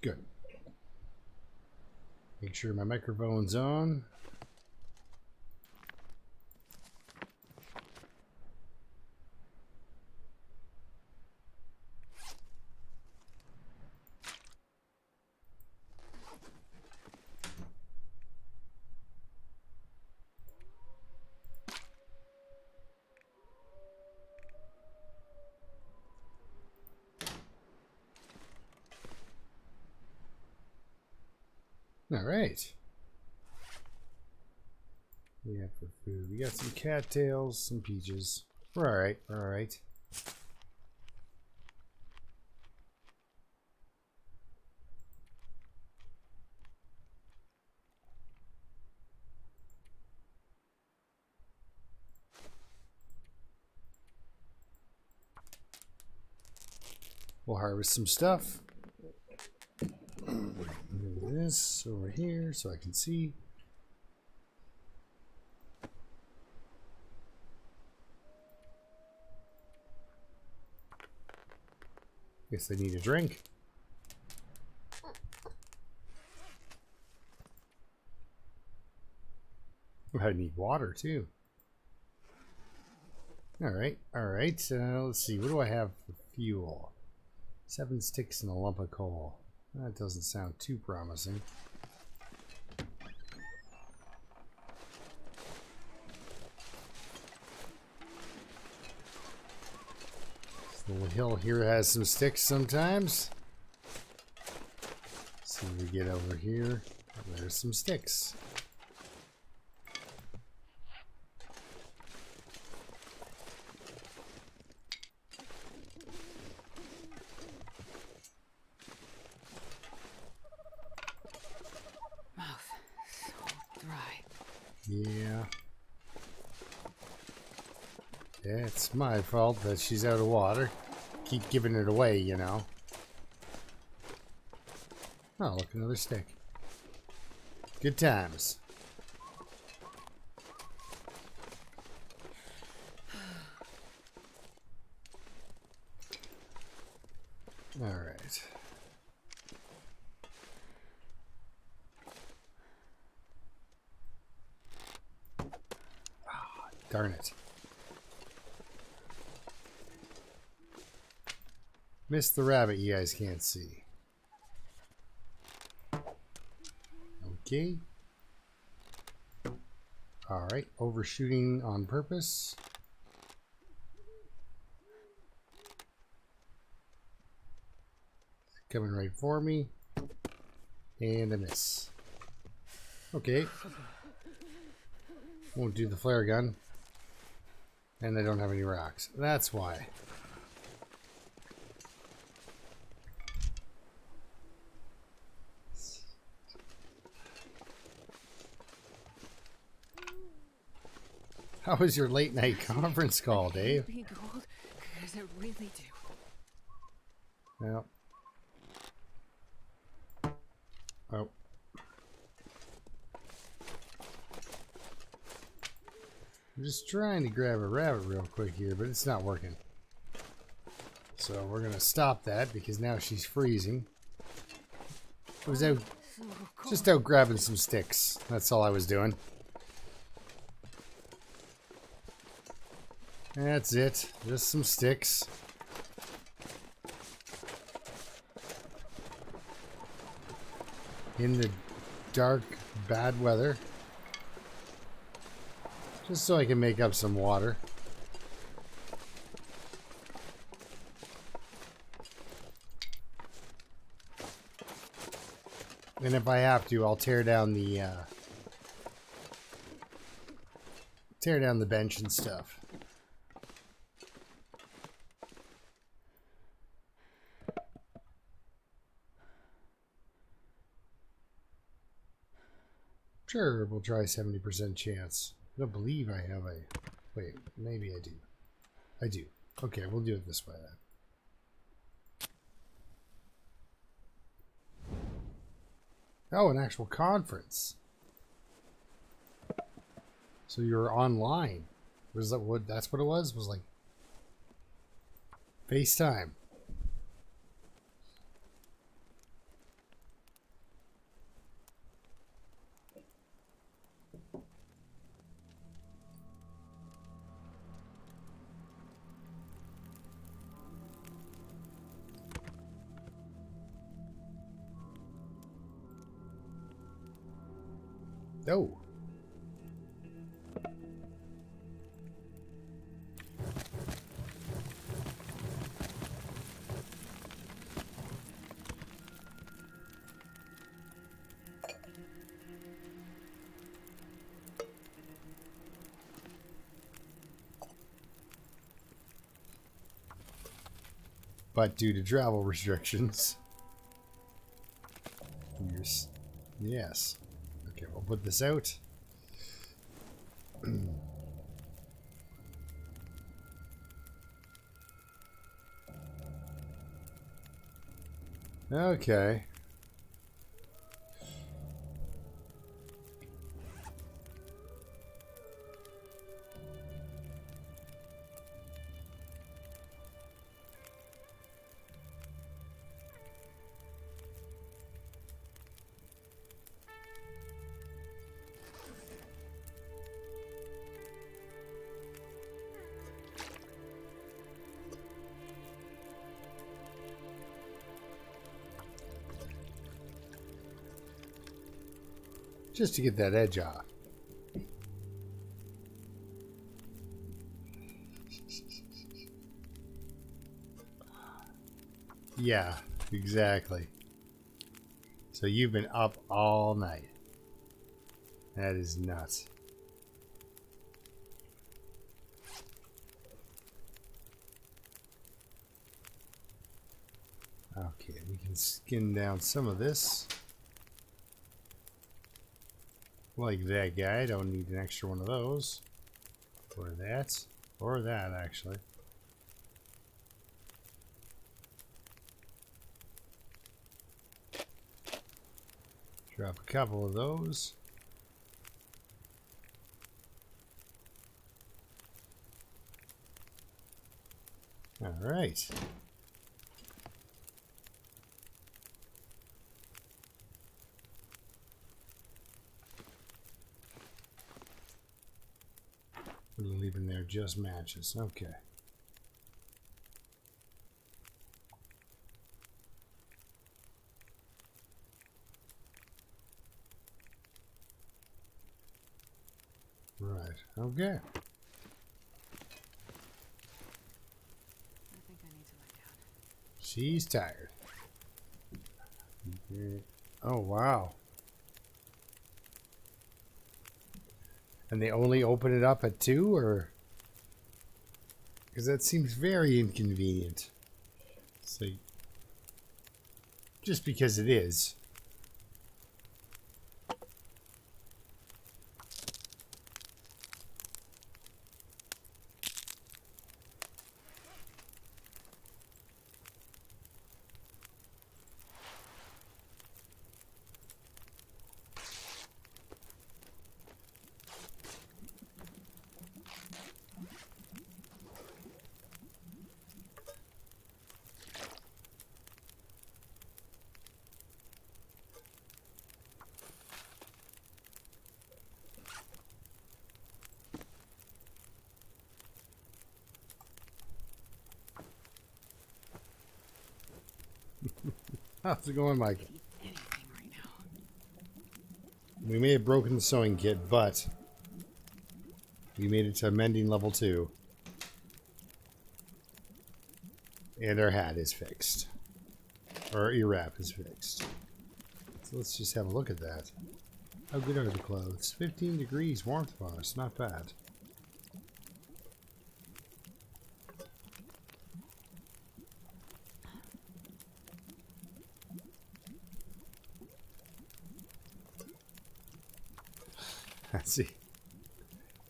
Good. Make sure my microphone's on. All right. We have for food. We got some cattails, some peaches. We're all right. We're all right. We'll harvest some stuff. Move this over here so I can see. Guess I need a drink. I need water too. All right, all right. Let's see. What do I have for fuel? 7 sticks and a lump of coal. That doesn't sound too promising. This little hill here has some sticks sometimes. Let's see what we get over here. There's some sticks. Yeah. Yeah, it's my fault that she's out of water. Keep giving it away, you know. Oh, look, another stick. Good times. All right. Darn it. Missed the rabbit you guys can't see. Okay. Alright, overshooting on purpose. Coming right for me. And a miss. Okay. Won't do the flare gun. And I don't have any rocks. That's why. How was your late night conference call, Dave? Be gold, 'cause I really do. Well. Oh. I'm just trying to grab a rabbit real quick here, but it's not working. So we're going to stop that because now she's freezing. I was out, just out grabbing some sticks. That's all I was doing. That's it. Just some sticks. In the dark, bad weather. Just so I can make up some water. And if I have to, I'll tear down the bench and stuff. Sure, we'll try 70% chance. I don't believe I have a... Wait, maybe I do. I do. Okay, we'll do it this way then. Oh, an actual conference. So you're online. Was that what? That's what it was? Was like FaceTime. Oh. But due to travel restrictions. Yes. Okay, we'll put this out. Okay. Just to get that edge off. Yeah, exactly. So you've been up all night. That is nuts. Okay, we can skin down some of this. Like that guy. Don't need an extra one of those. Or that. Or that, actually. Drop a couple of those. All right. We'll leave in there just matches. Okay. Right. Okay. I think I need to lie down. She's tired. Oh, wow. And they only open it up at 2, or? Because that seems very inconvenient. So, just because it is. How's it going, Mike? Anything right now. We may have broken the sewing kit, but we made it to mending level 2. And our hat is fixed. Or our ear wrap is fixed. So let's just have a look at that. How good are the clothes? 15 degrees warmth bonus, not bad. Let's see.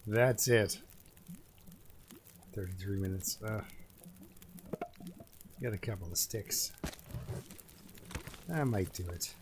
That's it. 33 minutes. Got a couple of sticks. I might do it.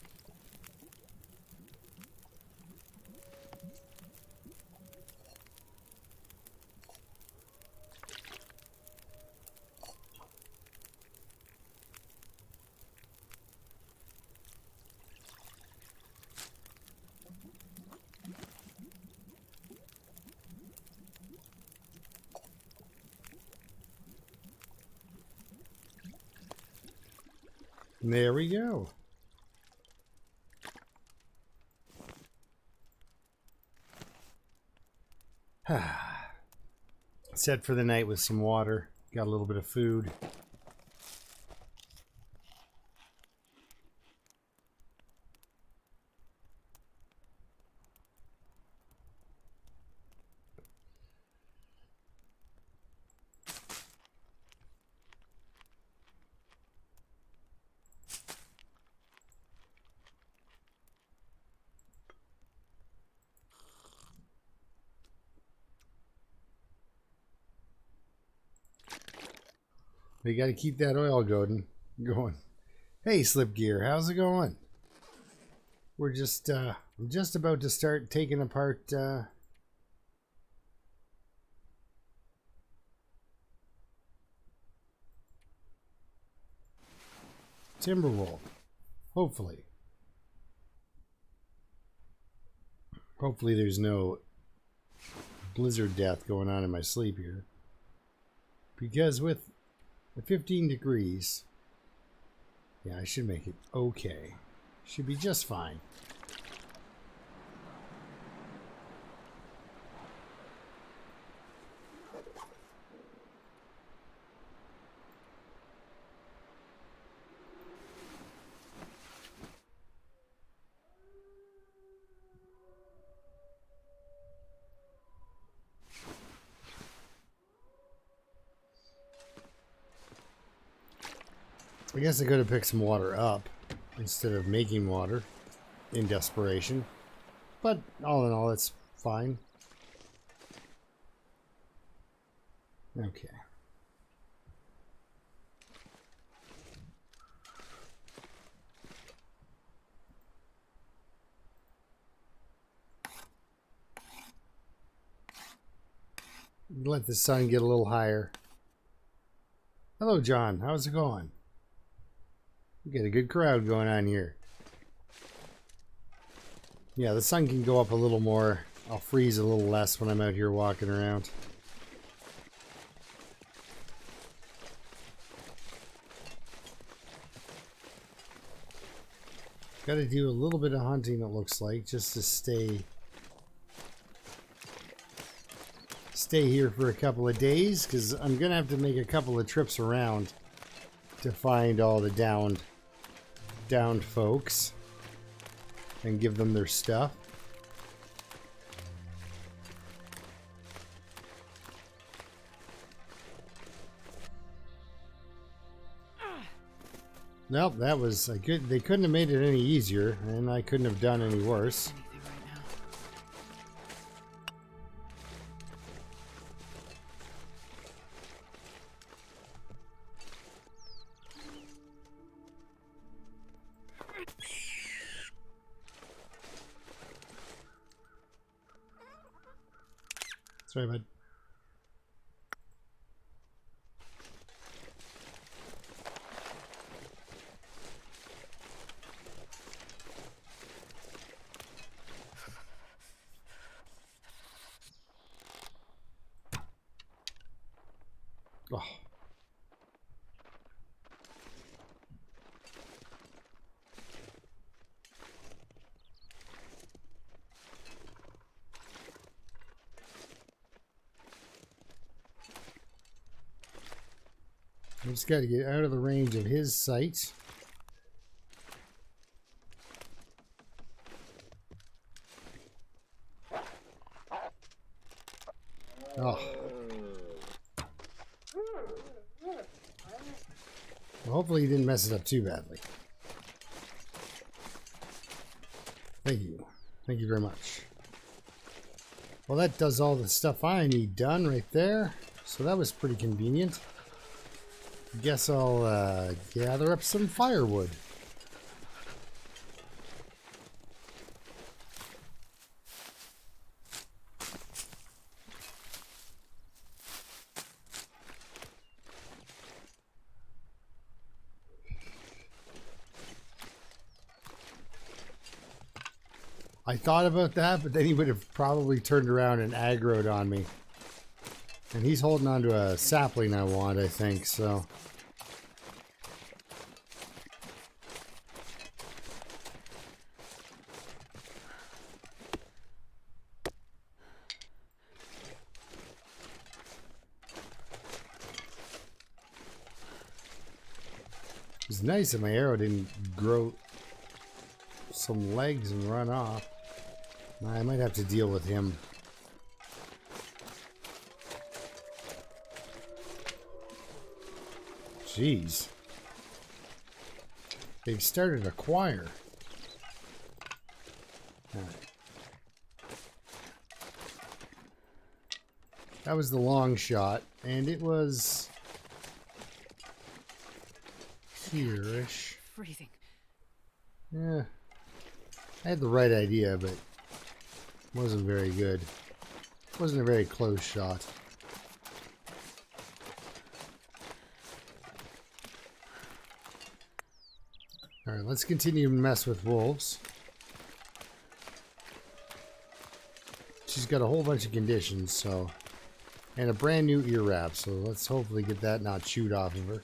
There we go. Set for the night with some water. Got a little bit of food. We got to keep that oil going. Hey, Slip Gear, how's it going? We're just about to start taking apart Timberwolf. Hopefully. Hopefully there's no blizzard death going on in my sleep here. Because with the 15 degrees, yeah, I should make it okay. Should be just fine. I guess I could have picked some water up instead of making water in desperation. But all in all, it's fine. Okay. Let the sun get a little higher. Hello, John. How's it going? We got a good crowd going on here. Yeah, the sun can go up a little more. I'll freeze a little less when I'm out here walking around. Got to do a little bit of hunting, it looks like, just to stay here for a couple of days, because I'm going to have to make a couple of trips around to find all the downed folks and give them their stuff. Nope, that was a good. They couldn't have made it any easier, and I couldn't have done any worse. Sorry, bud. Oh. I just got to get out of the range of his sight. Oh. Well, hopefully he didn't mess it up too badly. Thank you. Thank you very much. Well, that does all the stuff I need done right there. So that was pretty convenient. Guess I'll gather up some firewood. I thought about that, but then he would have probably turned around and aggroed on me. And he's holding on to a sapling I want, I think, so. It's nice that my arrow didn't grow some legs and run off. I might have to deal with him. Jeez. They've started a choir. All right. That was the long shot, and it was here-ish. Freezing. Yeah. I had the right idea, but it wasn't very good. It wasn't a very close shot. Alright, let's continue to mess with wolves. She's got a whole bunch of conditions, so... And a brand new ear wrap, so let's hopefully get that not chewed off of her.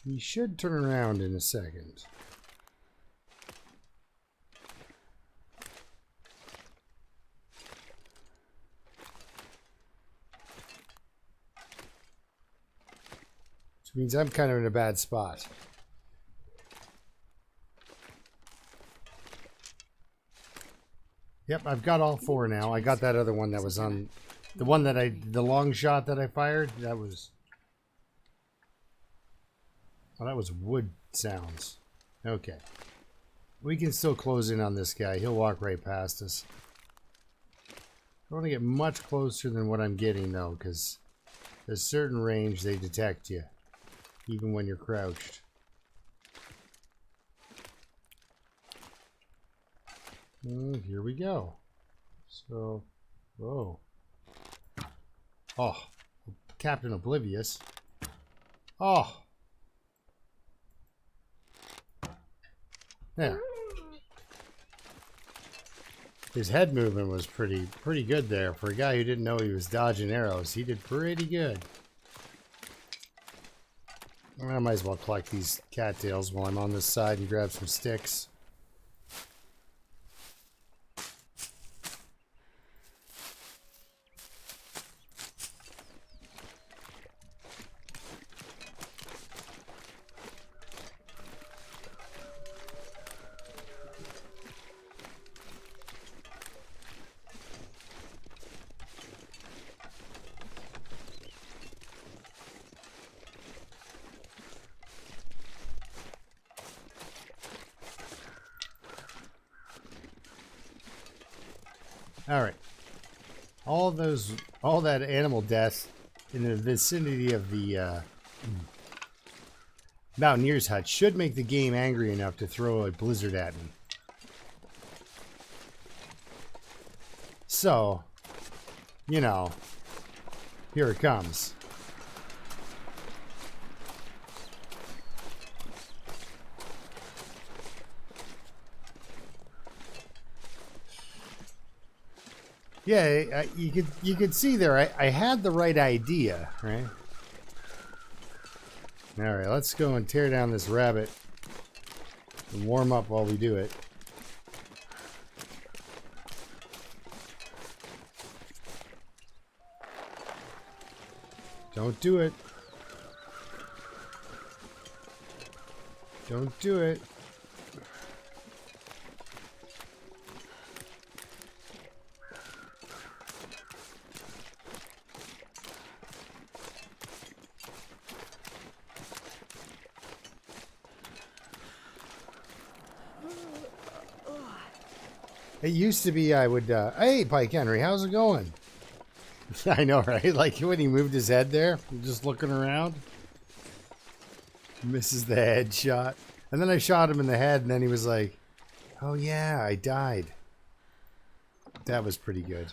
He should turn around in a second. Which means I'm kind of in a bad spot. Yep, I've got all four now. I got that other one that was on... The one that the long shot that I fired, that was... Oh, that was wood sounds. Okay. We can still close in on this guy. He'll walk right past us. I don't want to get much closer than what I'm getting, though, because there's certain range they detect you, even when you're crouched. Here we go. So, whoa. Oh, Captain Oblivious. Oh. Yeah. His head movement was pretty good there. For a guy who didn't know he was dodging arrows, he did pretty good. I might as well collect these cattails while I'm on this side and grab some sticks. All right. All that animal death in the vicinity of the Mountaineer's hut should make the game angry enough to throw a blizzard at me. So, you know, here it comes. Yeah, you could see there. I had the right idea, right? All right, let's go and tear down this rabbit and warm up while we do it. Don't do it. Don't do it. It used to be I would, hey, Pike Henry, how's it going? I know, right? Like when he moved his head there, just looking around. Misses the head shot. And then I shot him in the head, and then he was like, oh yeah, I died. That was pretty good.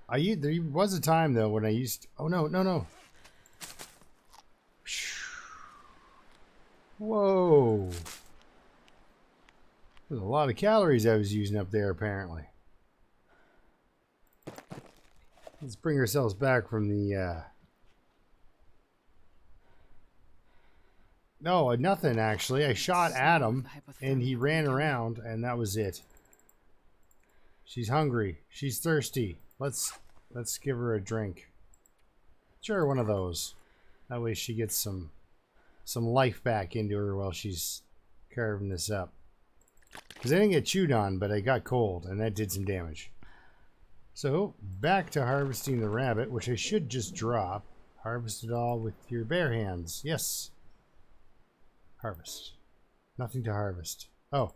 There was a time, though, when I used... Oh, no. Whoa. There's a lot of calories I was using up there, apparently. Let's bring ourselves back from the, No, nothing actually. I shot at him and he ran around and that was it. She's hungry. She's thirsty. Let's give her a drink. Sure, one of those. That way she gets some life back into her while she's carving this up. Because I didn't get chewed on, but I got cold and that did some damage. So, back to harvesting the rabbit, which I should just drop. Harvest it all with your bare hands. Yes. Harvest. Nothing to harvest. Oh.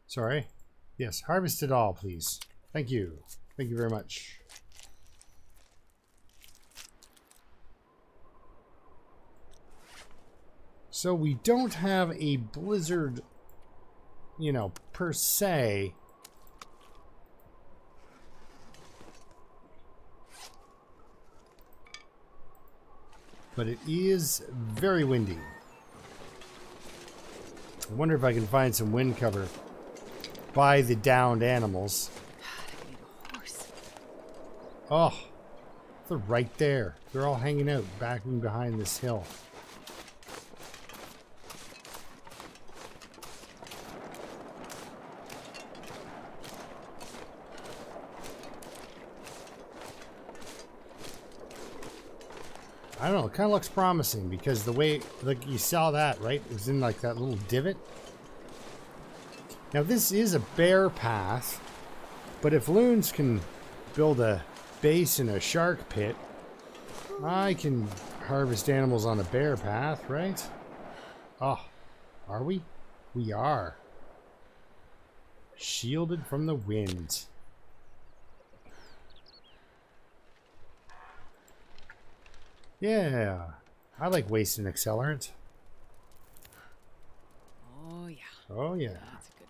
Sorry. Yes, harvest it all, please. Thank you. Thank you very much. So we don't have a blizzard, you know, per se. But it is very windy. I wonder if I can find some wind cover by the downed animals. Oh, they're right there. They're all hanging out back behind this hill. I don't know, it kind of looks promising because the way, like you saw that, right? It was in like that little divot. Now this is a bear path, but if loons can build a base in a shark pit, I can harvest animals on a bear path, right? Oh, are we? We are. Shielded from the wind. Yeah, I like wasting accelerant. Oh yeah. Oh yeah. That's a good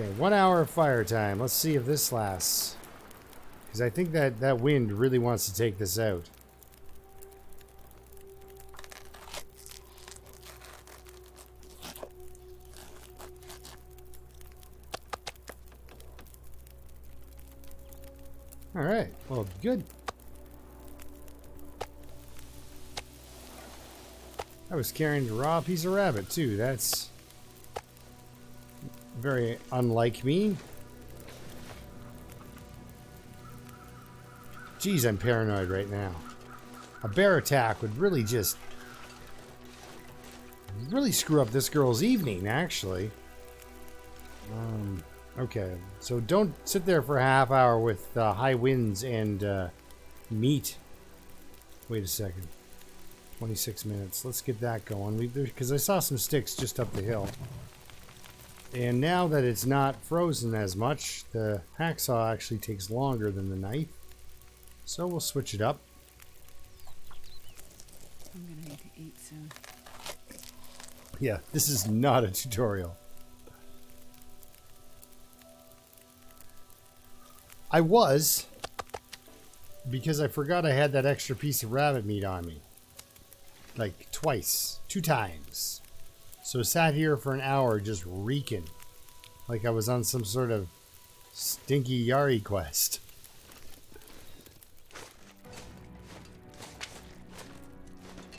one. Okay, 1 hour of fire time. Let's see if this lasts. Because I think that wind really wants to take this out. Alright, well, good. I was carrying a raw piece of rabbit, too. That's very unlike me. Geez, I'm paranoid right now. A bear attack would really just... really screw up this girl's evening, actually. Okay, so don't sit there for a half hour with high winds and meat. Wait a second. 26 minutes. Let's get that going. Because I saw some sticks just up the hill. And now that it's not frozen as much, the hacksaw actually takes longer than the knife. So we'll switch it up. I'm gonna need to eat soon. Yeah, this is not a tutorial. I was, because I forgot I had that extra piece of rabbit meat on me. Like twice, 2 times. So sat here for an hour just reeking. Like I was on some sort of stinky Yari quest.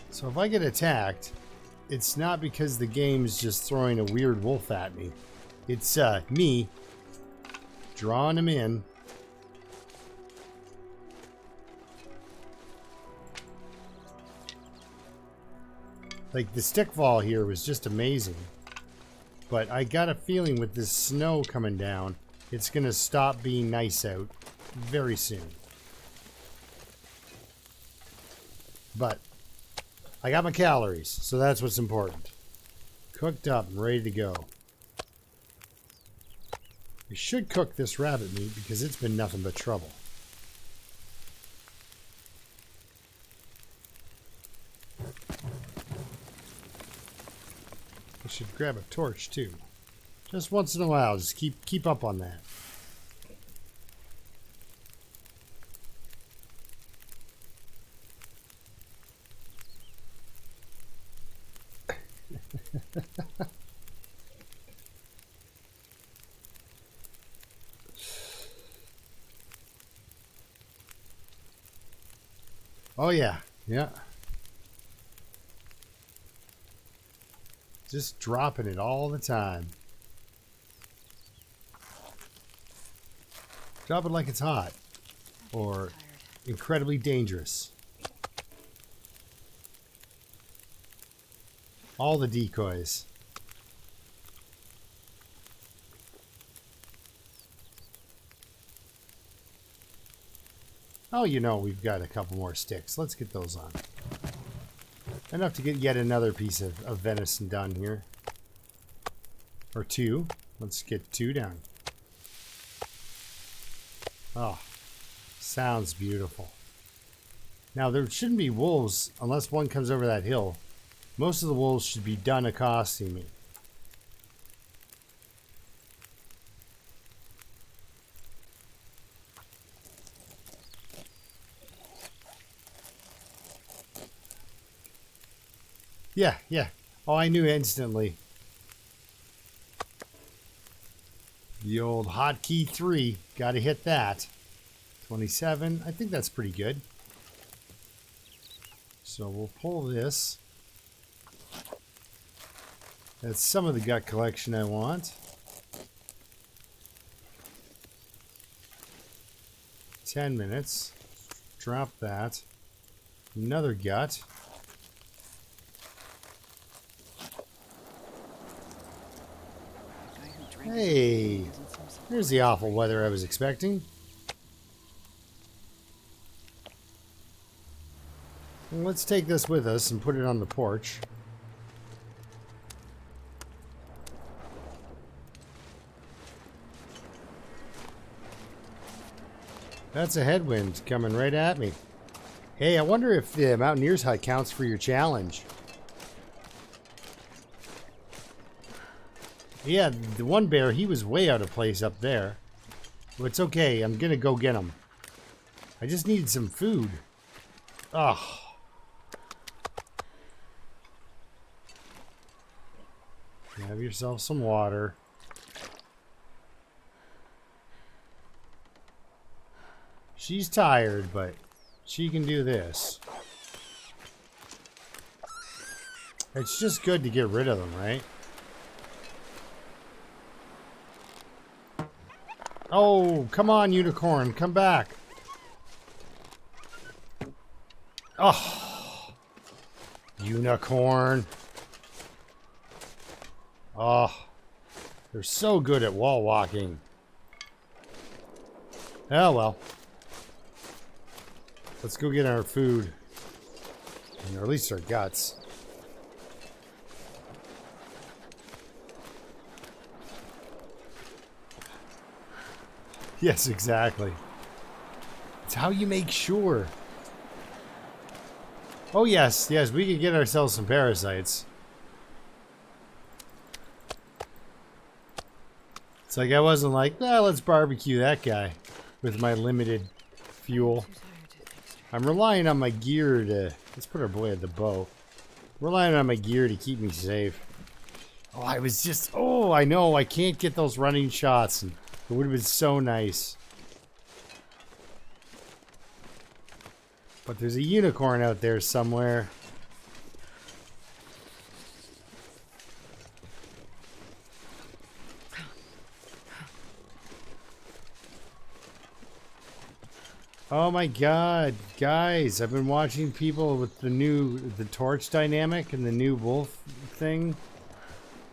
So if I get attacked, it's not because the game's just throwing a weird wolf at me. It's me drawing him in. Like, the stick fall here was just amazing. But I got a feeling with this snow coming down, it's going to stop being nice out very soon. But I got my calories, so that's what's important. Cooked up and ready to go. I should cook this rabbit meat because it's been nothing but trouble. I should grab a torch too. Just once in a while, just keep up on that. Oh yeah, yeah. Just dropping it all the time. Drop it like it's hot. Or incredibly dangerous. All the decoys. Oh, you know, we've got a couple more sticks. Let's get those on. Enough to get yet another piece of venison done here. Or two. Let's get two down. Oh, sounds beautiful. Now, there shouldn't be wolves unless one comes over that hill. Most of the wolves should be done accosting me. Yeah, yeah. Oh, I knew instantly. The old hotkey 3. Gotta hit that. 27. I think that's pretty good. So we'll pull this. That's some of the gut collection I want. 10 minutes. Drop that. Another gut. Hey, there's the awful weather I was expecting. Well, let's take this with us and put it on the porch. That's a headwind coming right at me. Hey, I wonder if the Mountaineer's Hut counts for your challenge. Yeah, the one bear, he was way out of place up there. But it's okay, I'm gonna go get him. I just need some food. Ugh. Have yourself some water. She's tired, but she can do this. It's just good to get rid of them, right? Oh, come on, unicorn. Come back. Oh. Unicorn. Oh. They're so good at wall walking. Oh, well. Let's go get our food. Or at least our guts. Yes, exactly. It's how you make sure. Oh, yes, yes, we could get ourselves some parasites. It's like I wasn't like, well, let's barbecue that guy with my limited fuel. I'm relying on my gear to... Let's put our boy at the bow. Relying on my gear to keep me safe. Oh, I was just... Oh, I know, I can't get those running shots. And it would have been so nice. But there's a unicorn out there somewhere. Oh my god, guys, I've been watching people with the torch dynamic and the new wolf thing.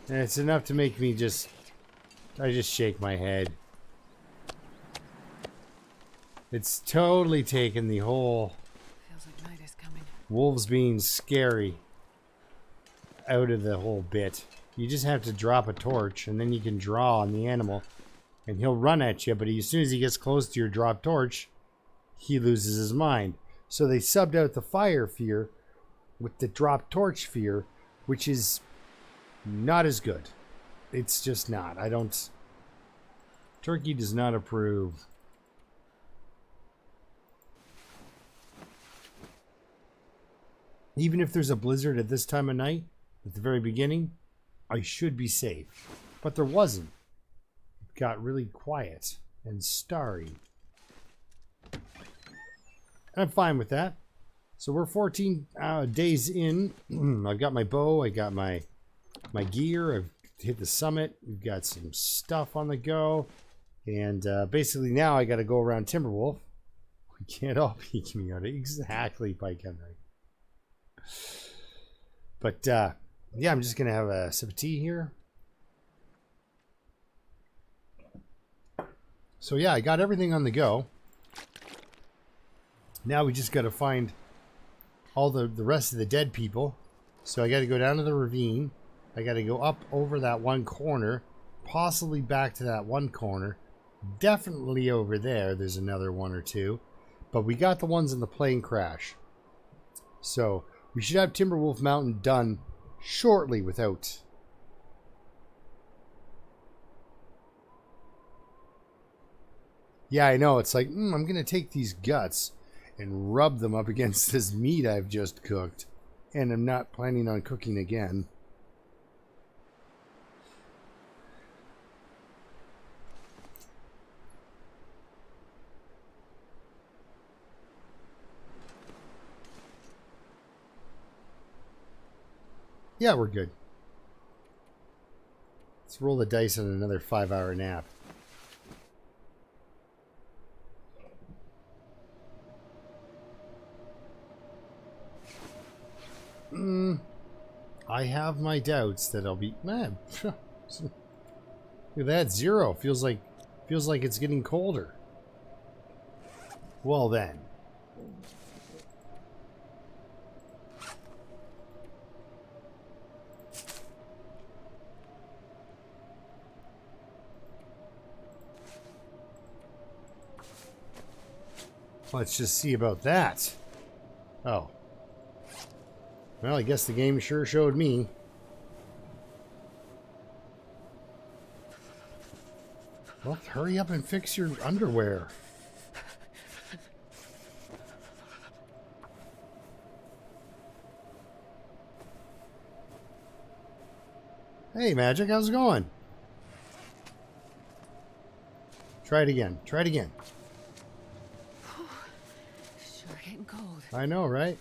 And it's enough to make me I just shake my head. It's totally taken the whole Feels like night is coming. wolves being scary out of the whole bit. You just have to drop a torch and then you can draw on the animal and he'll run at you, but as soon as he gets close to your drop torch, he loses his mind. So they subbed out the fire fear with the drop torch fear, which is not as good. It's just not. Turkey does not approve. Even if there's a blizzard at this time of night, at the very beginning, I should be safe. But there wasn't. It got really quiet and starry. I'm fine with that. So we're 14 days in. I've got my bow. I got my gear. I've hit the summit. We've got some stuff on the go. And basically now I got to go around Timberwolf. We can't all peek me out. Exactly, Pike Henry. But yeah, I'm just going to have a sip of tea here. So yeah, I got everything on the go. Now we just got to find all the rest of the dead people. So I got to go down to the ravine. I got to go up over that one corner, possibly back to that one corner. Definitely over there, there's another one or two. But we got the ones in the plane crash. So we should have Timberwolf Mountain done shortly without... Yeah, I know. It's like, I'm going to take these guts and rub them up against this meat I've just cooked. And I'm not planning on cooking again. Yeah, we're good. Let's roll the dice on another 5-hour nap. I have my doubts that I'll be... Man, look at that, 0. Feels like it's getting colder. Well then. Let's just see about that. Oh. Well, I guess the game sure showed me. Well, hurry up and fix your underwear. Hey, Magic, how's it going? Try it again. Try it again. Sure getting cold. I know, right?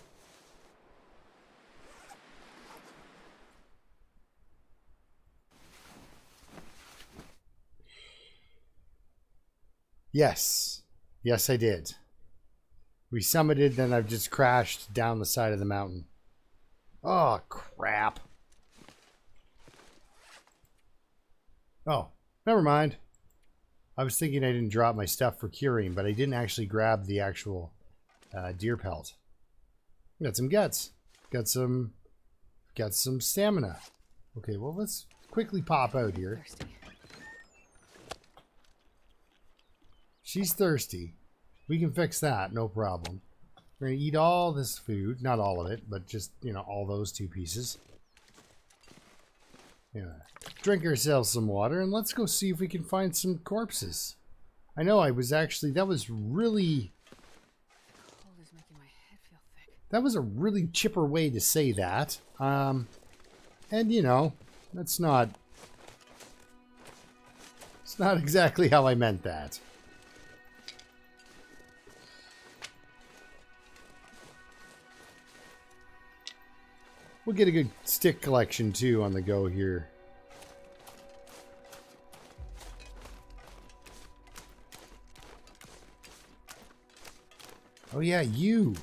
Yes. Yes, I did. We summited, then I've just crashed down the side of the mountain. Oh, crap. Oh, never mind. I was thinking I didn't drop my stuff for curing, but I didn't actually grab the actual deer pelt. Got some guts. Got some stamina. Okay, well, let's quickly pop out here. Thirsty. She's thirsty. We can fix that, no problem. We're going to eat all this food. Not all of it, but just, you know, all those 2 pieces. Yeah. Drink ourselves some water, and let's go see if we can find some corpses. I know I was actually... That was really... The cold is making my head feel thick. That was a really chipper way to say that. And, you know, that's not... It's not exactly how I meant that. We'll get a good stick collection, too, on the go here. Oh, yeah, you.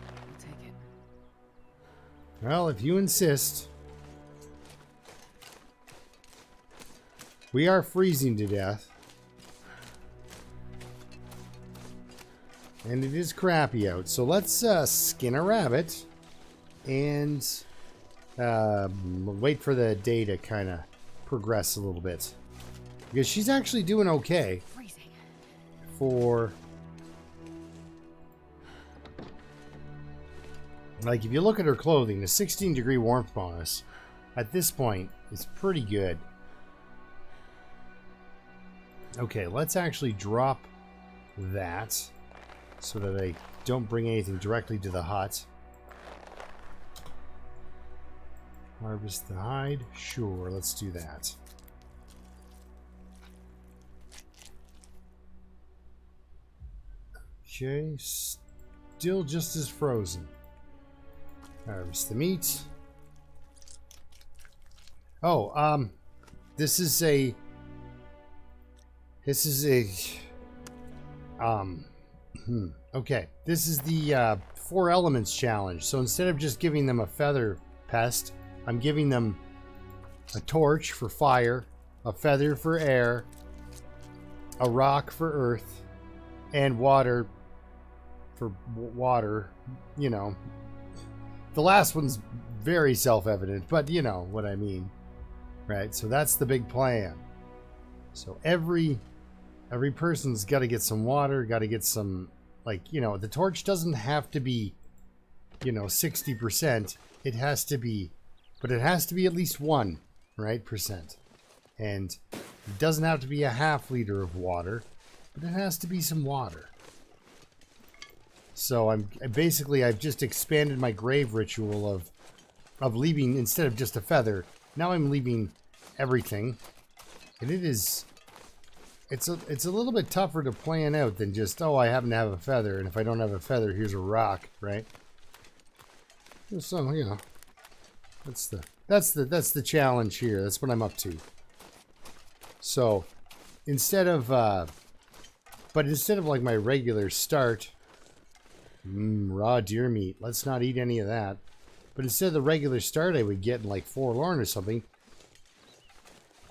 I'll take it. Well, if you insist. We are freezing to death. And it is crappy out. So let's skin a rabbit and wait for the day to kind of progress a little bit. Because she's actually doing okay Freezing. for... Like, if you look at her clothing, the 16-degree warmth bonus at this point is pretty good. Okay, let's actually drop that so that I don't bring anything directly to the hut. Harvest the hide? Sure, let's do that. Okay, still just as frozen. Harvest the meat. Oh, this is a... okay, this is the 4 elements challenge. So instead of just giving them a feather pest, I'm giving them a torch for fire, a feather for air, a rock for earth, and water for water. You know, the last one's very self-evident, but you know what I mean, right? So that's the big plan. So every person's got to get some water, got to get some, like, you know, the torch doesn't have to be, you know, 60%. It has to be, but it has to be at least 1, right, percent. And it doesn't have to be a ½ liter of water, but it has to be some water. So I've just expanded my grave ritual of leaving, instead of just a feather, now I'm leaving everything. And it's a little bit tougher to plan out than just, oh, I happen to have a feather, and if I don't have a feather, here's a rock, right? So, you know, that's the challenge here. That's what I'm up to. So instead of like my regular start, raw deer meat, let's not eat any of that. But instead of the regular start I would get in like Forlorn or something,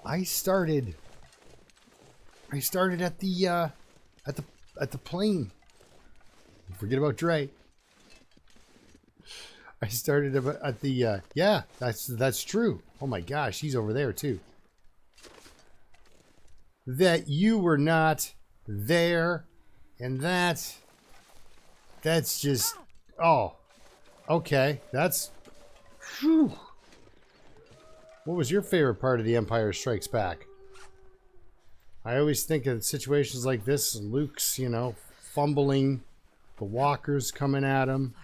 I started at the plane. Forget about Dre. I started at the yeah, that's true. Oh my gosh, he's over there too. That you were not there, and that's just, oh, okay. That's, whew. What was your favorite part of The Empire Strikes Back? I always think of situations like this, and Luke's, you know, fumbling, the walkers coming at him.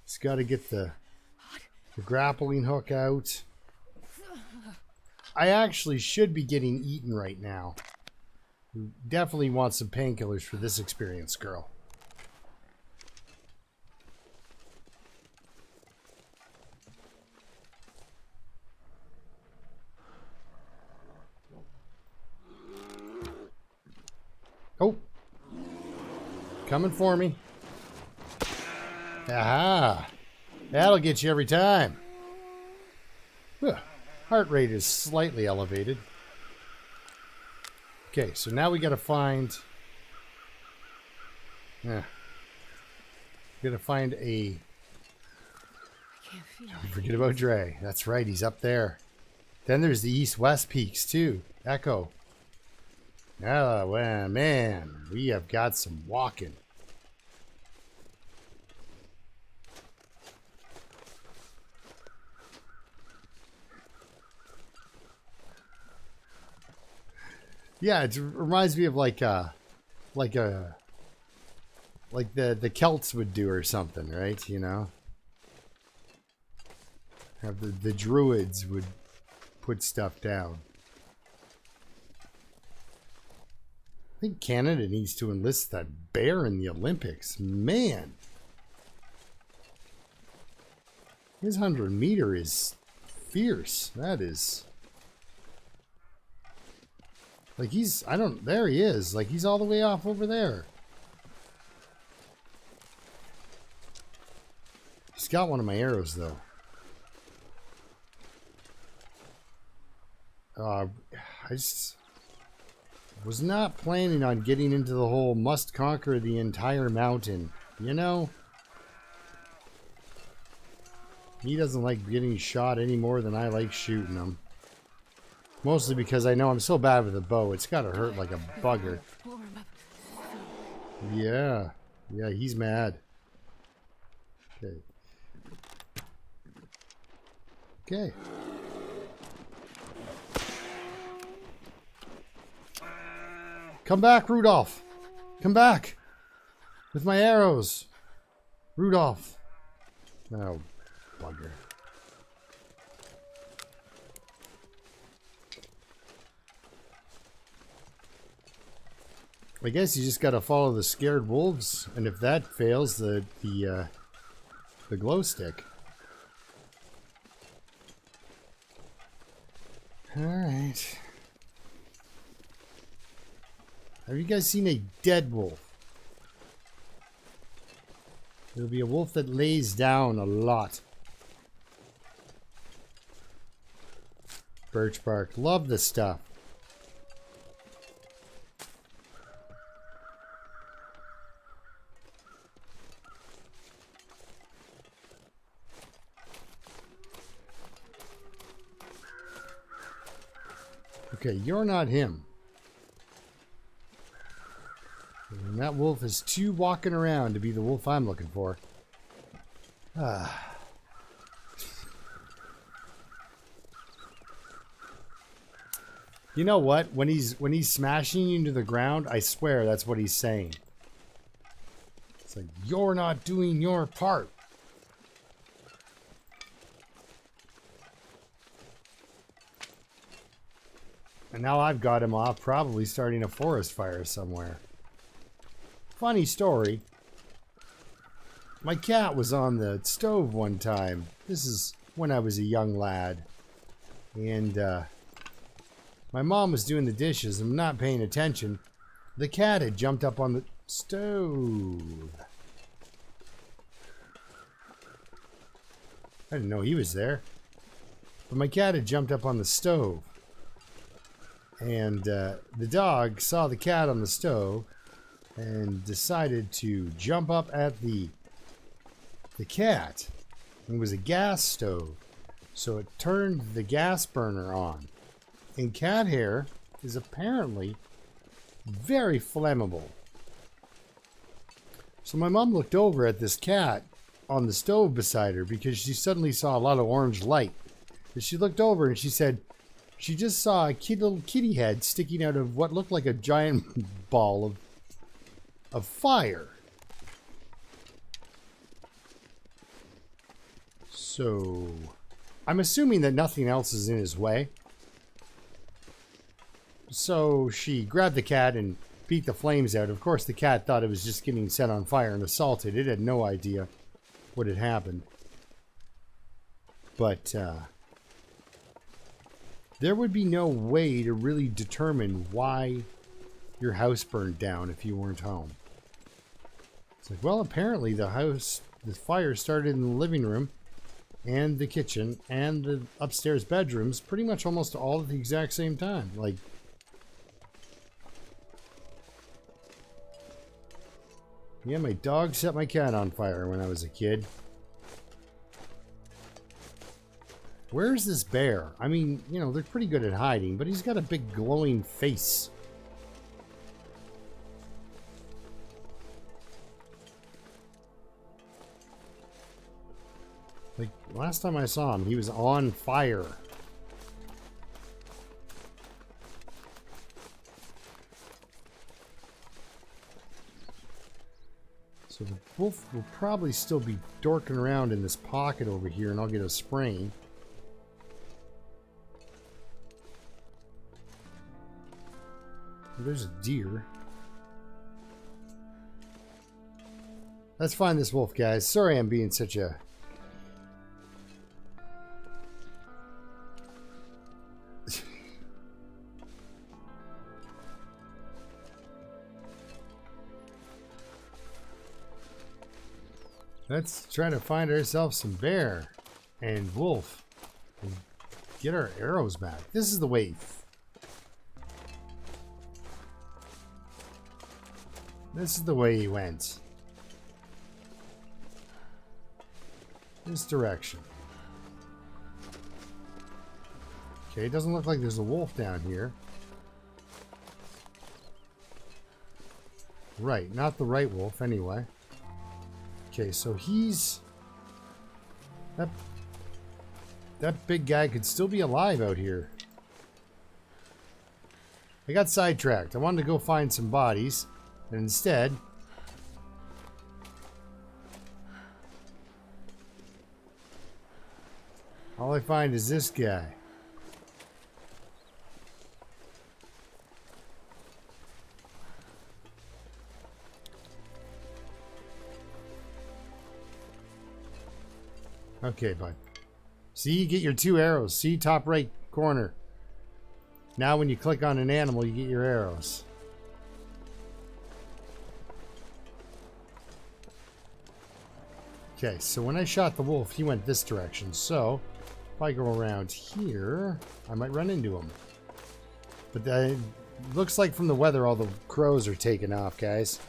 He's got to get the grappling hook out. I actually should be getting eaten right now. You definitely want some painkillers for this experience, girl. Oh. Coming for me. Aha. That'll get you every time. Heart rate is slightly elevated. Okay, so now we gotta find... Yeah. We gotta find a... I can't feel Don't forget about Dre. That's right, he's up there. Then there's the east-west peaks, too. Echo. Oh, well, man. We have got some walking. Yeah, it reminds me of like the Celts would do or something, right? You know, have the Druids would put stuff down. I think Canada needs to enlist that bear in the Olympics. Man, his 100-meter is fierce. That is. Like there he is. Like he's all the way off over there. He's got one of my arrows though. I just was not planning on getting into the whole must conquer the entire mountain. You know? He doesn't like getting shot any more than I like shooting him. Mostly because I know I'm so bad with the bow, it's gotta hurt like a bugger. Yeah. Yeah, he's mad. Okay. Okay. Come back, Rudolph. Come back. With my arrows. Rudolph. Oh, bugger. I guess you just gotta follow the scared wolves, and if that fails, the glow stick. Alright. Have you guys seen a dead wolf? It'll be a wolf that lays down a lot. Birch bark. Love this stuff. Okay, you're not him. And that wolf is too walking around to be the wolf I'm looking for. Ah. You know what? When he's smashing you into the ground, I swear that's what he's saying. It's like, you're not doing your part. And now I've got him off, probably starting a forest fire somewhere. Funny story. My cat was on the stove one time. This is when I was a young lad. And my mom was doing the dishes and not paying attention. The cat had jumped up on the stove. I didn't know he was there. But my cat had jumped up on the stove. And the dog saw the cat on the stove and decided to jump up at the cat. It was a gas stove, so it turned the gas burner on. And cat hair is apparently very flammable. So my mom looked over at this cat on the stove beside her because she suddenly saw a lot of orange light. And she looked over and she said, she just saw a little kitty head sticking out of what looked like a giant ball of fire. So, I'm assuming that nothing else is in his way. So she grabbed the cat and beat the flames out. Of course, the cat thought it was just getting set on fire and assaulted. It had no idea what had happened. But, there would be no way to really determine why your house burned down if you weren't home. It's like, well, apparently the fire started in the living room and the kitchen and the upstairs bedrooms pretty much almost all at the exact same time. Like, yeah, my dog set my cat on fire when I was a kid. Where's this bear? I mean, you know, they're pretty good at hiding, but he's got a big glowing face. Like, last time I saw him, he was on fire. So the wolf will probably still be dorking around in this pocket over here, and I'll get a sprain. There's a deer. Let's find this wolf, guys. Sorry I'm being such a... Let's try to find ourselves some bear and wolf and get our arrows back. This is the way. This is the way he went. This direction. Okay, it doesn't look like there's a wolf down here. Right, not the right wolf anyway. Okay, so he's... That big guy could still be alive out here. I got sidetracked. I wanted to go find some bodies. And instead, all I find is this guy. Okay, bud. See, you get your 2 arrows. See, top right corner. Now when you click on an animal, you get your arrows. Okay, so when I shot the wolf, he went this direction. So, if I go around here, I might run into him. But that looks like from the weather, all the crows are taking off, guys.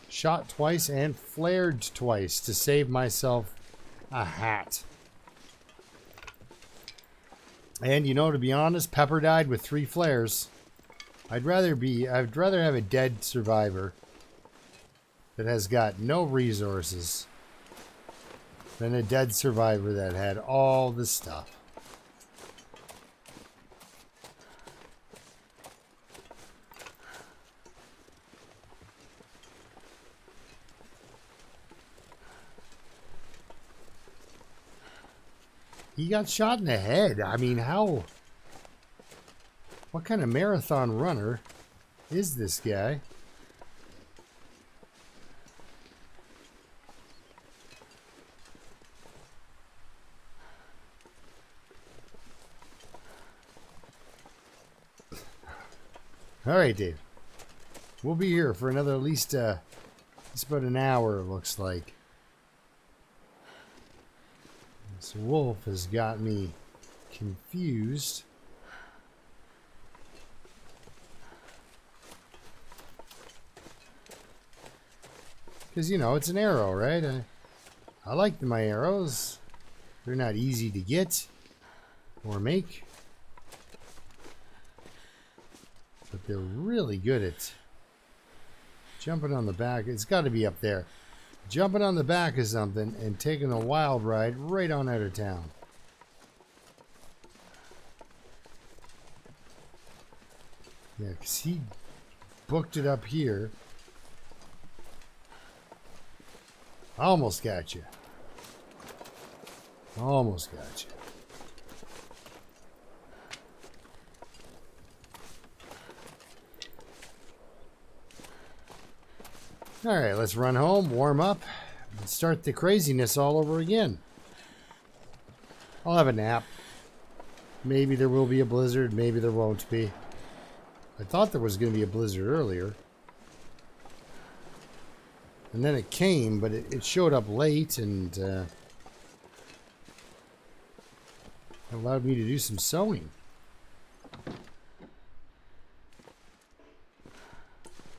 Shot twice and flared twice to save myself a hat. And you know, to be honest, Pepper died with 3 flares. I'd rather have a dead survivor that has got no resources than a dead survivor that had all the stuff. He got shot in the head. I mean, how? What kind of marathon runner is this guy? All right, Dave. We'll be here for another at least about an hour, it looks like. This wolf has got me confused. Because, you know, it's an arrow, right? I like my arrows. They're not easy to get or make. But they're really good at jumping on the back. It's got to be up there. Jumping on the back of something and taking a wild ride right on out of town. Yeah, because he booked it up here. Almost got you. Almost got you. Alright, let's run home, warm up, and start the craziness all over again. I'll have a nap. Maybe there will be a blizzard, maybe there won't be. I thought there was going to be a blizzard earlier. And then it came, but it showed up late and allowed me to do some sewing.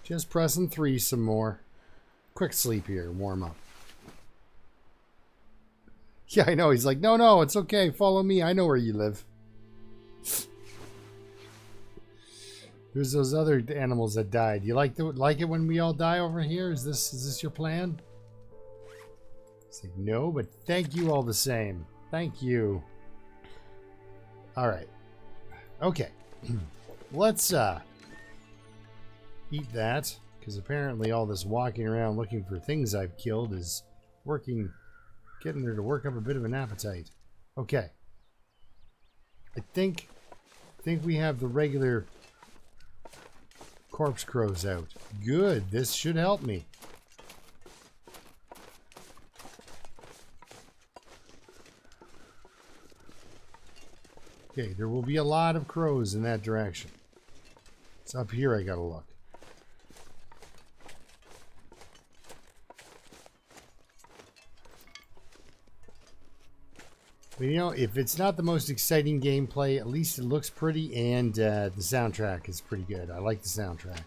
Just pressing 3 some more. Quick sleep here, warm up. Yeah, I know. He's like, no, it's okay. Follow me. I know where you live. There's those other animals that died. You like it when we all die over here? Is this your plan? It's like, no, but thank you all the same. Thank you. All right. Okay. Let's eat that, because apparently all this walking around looking for things I've killed is working, getting her to work up a bit of an appetite. Okay. I think we have the regular corpse crows out. Good. This should help me. Okay, there will be a lot of crows in that direction. It's up here I gotta look. But you know, if it's not the most exciting gameplay, at least it looks pretty, and the soundtrack is pretty good. I like the soundtrack.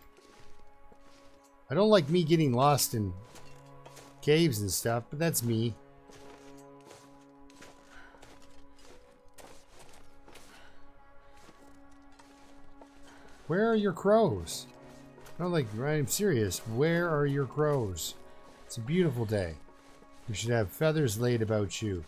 I don't like me getting lost in caves and stuff, but that's me. Where are your crows? No, like, I'm serious. Where are your crows? It's a beautiful day. You should have feathers laid about you.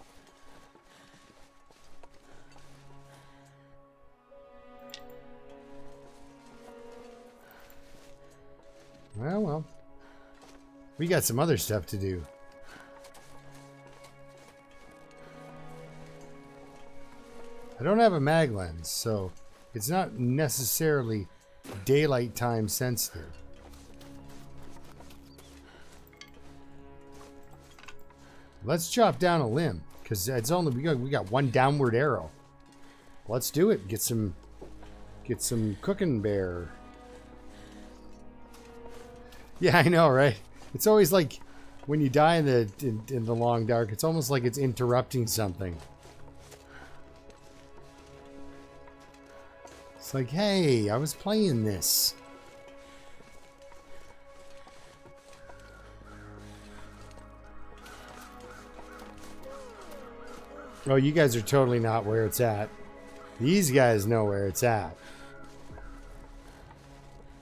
Well. We got some other stuff to do. I don't have a mag lens, so it's not necessarily daylight time sensitive. Let's chop down a limb, because it's only we got one downward arrow. Let's do it. Get some cooking bear. Yeah, I know, right? It's always like when you die in the long dark, it's almost like it's interrupting something. It's like, hey, I was playing this. Oh, you guys are totally not where it's at. These guys know where it's at.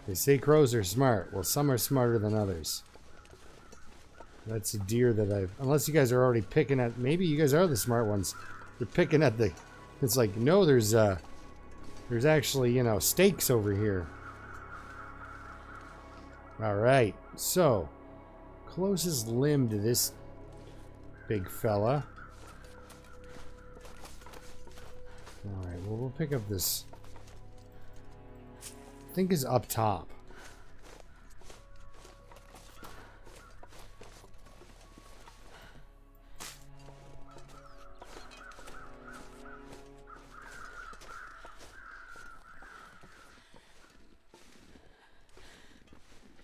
They say crows are smart. Well, some are smarter than others. That's a deer that I've... Unless you guys are already picking at... Maybe you guys are the smart ones. They're picking at the... It's like, no, there's actually, you know, stakes over here. Alright, so... Closest limb to this big fella. Alright, well, we'll pick up this... I think is up top.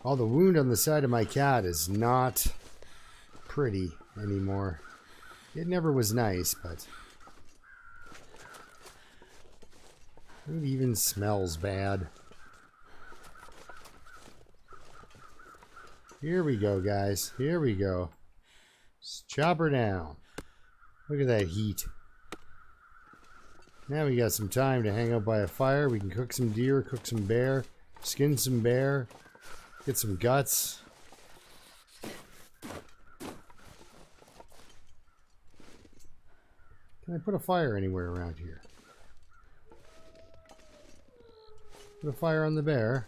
Oh, the wound on the side of my cat is not pretty anymore. It never was nice, but... It even smells bad. Here we go, guys. Here we go. Just chop her down. Look at that heat. Now we got some time to hang out by a fire. We can cook some deer, cook some bear, skin some bear, get some guts. Can I put a fire anywhere around here? Put a fire on the bear.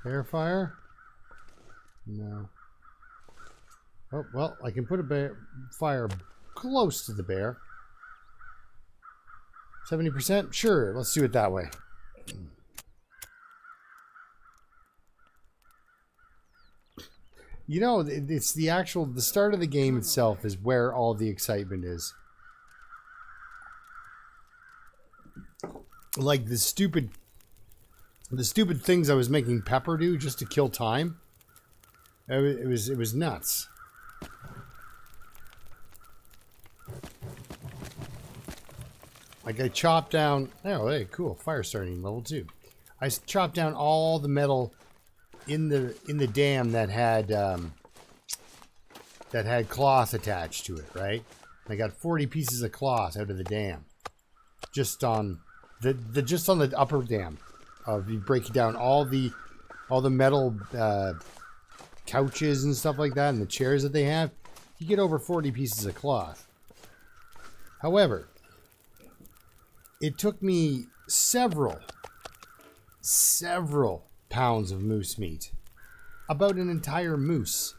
Bear fire? No. Oh, well, I can put a fire close to the bear. 70%? Sure, let's do it that way. You know, it's the start of the game itself is where all the excitement is. Like the stupid things I was making Pepper do just to kill time. It was nuts. Like I chopped down. Oh, hey, cool! Fire starting level 2. I chopped down all the metal in the dam that had cloth attached to it. Right? I got 40 pieces of cloth out of the dam, just on the upper dam. You break down all the metal couches and stuff like that, and the chairs that they have. You get over 40 pieces of cloth. However, it took me several pounds of moose meat, about an entire moose,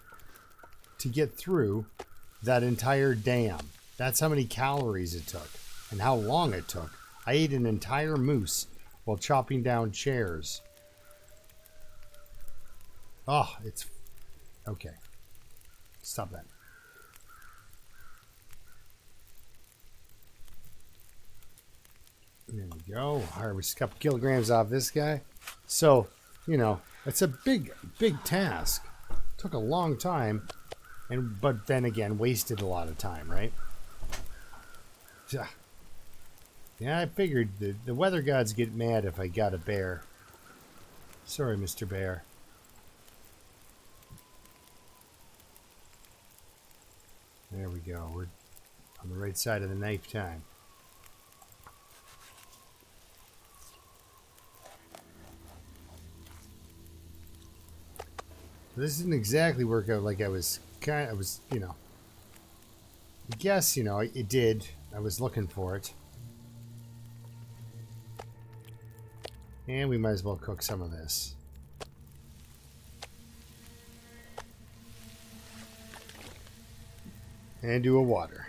to get through that entire dam. That's how many calories it took and how long it took. I ate an entire moose while chopping down chairs. Oh, it's... Okay. Stop that. There we go. Harvest a couple kilograms off this guy. So, you know, it's a big task. Took a long time, but then again, wasted a lot of time, right? Yeah, I figured the weather gods get mad if I got a bear. Sorry, Mr. Bear. There we go. We're on the right side of the knife time. This didn't exactly work out like I was, you know. I guess, you know, it did. I was looking for it. And we might as well cook some of this. And do a water.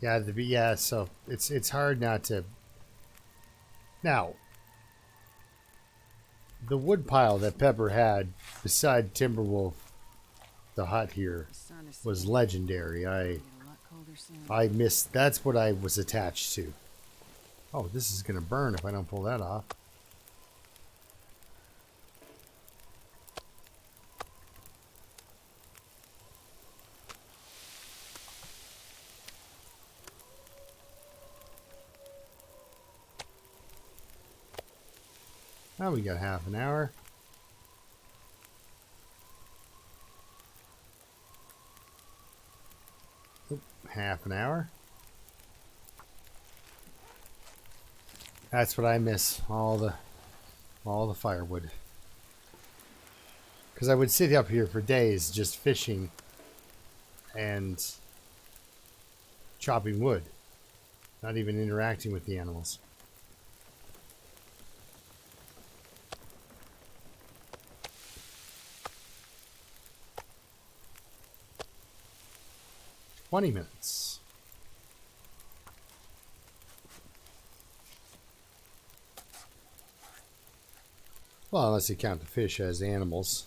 Yeah, so it's hard not to. Now, the wood pile that Pepper had beside Timberwolf the hut here The sun is was setting. legendary. It'll get a lot colder soon. I missed. That's what I was attached to. Oh, this is gonna burn if I don't pull that off. Now we got half an hour. Oop, half an hour. That's what I miss. All the firewood. Because I would sit up here for days just fishing and chopping wood, not even interacting with the animals. $20. Well, unless you count the fish as animals.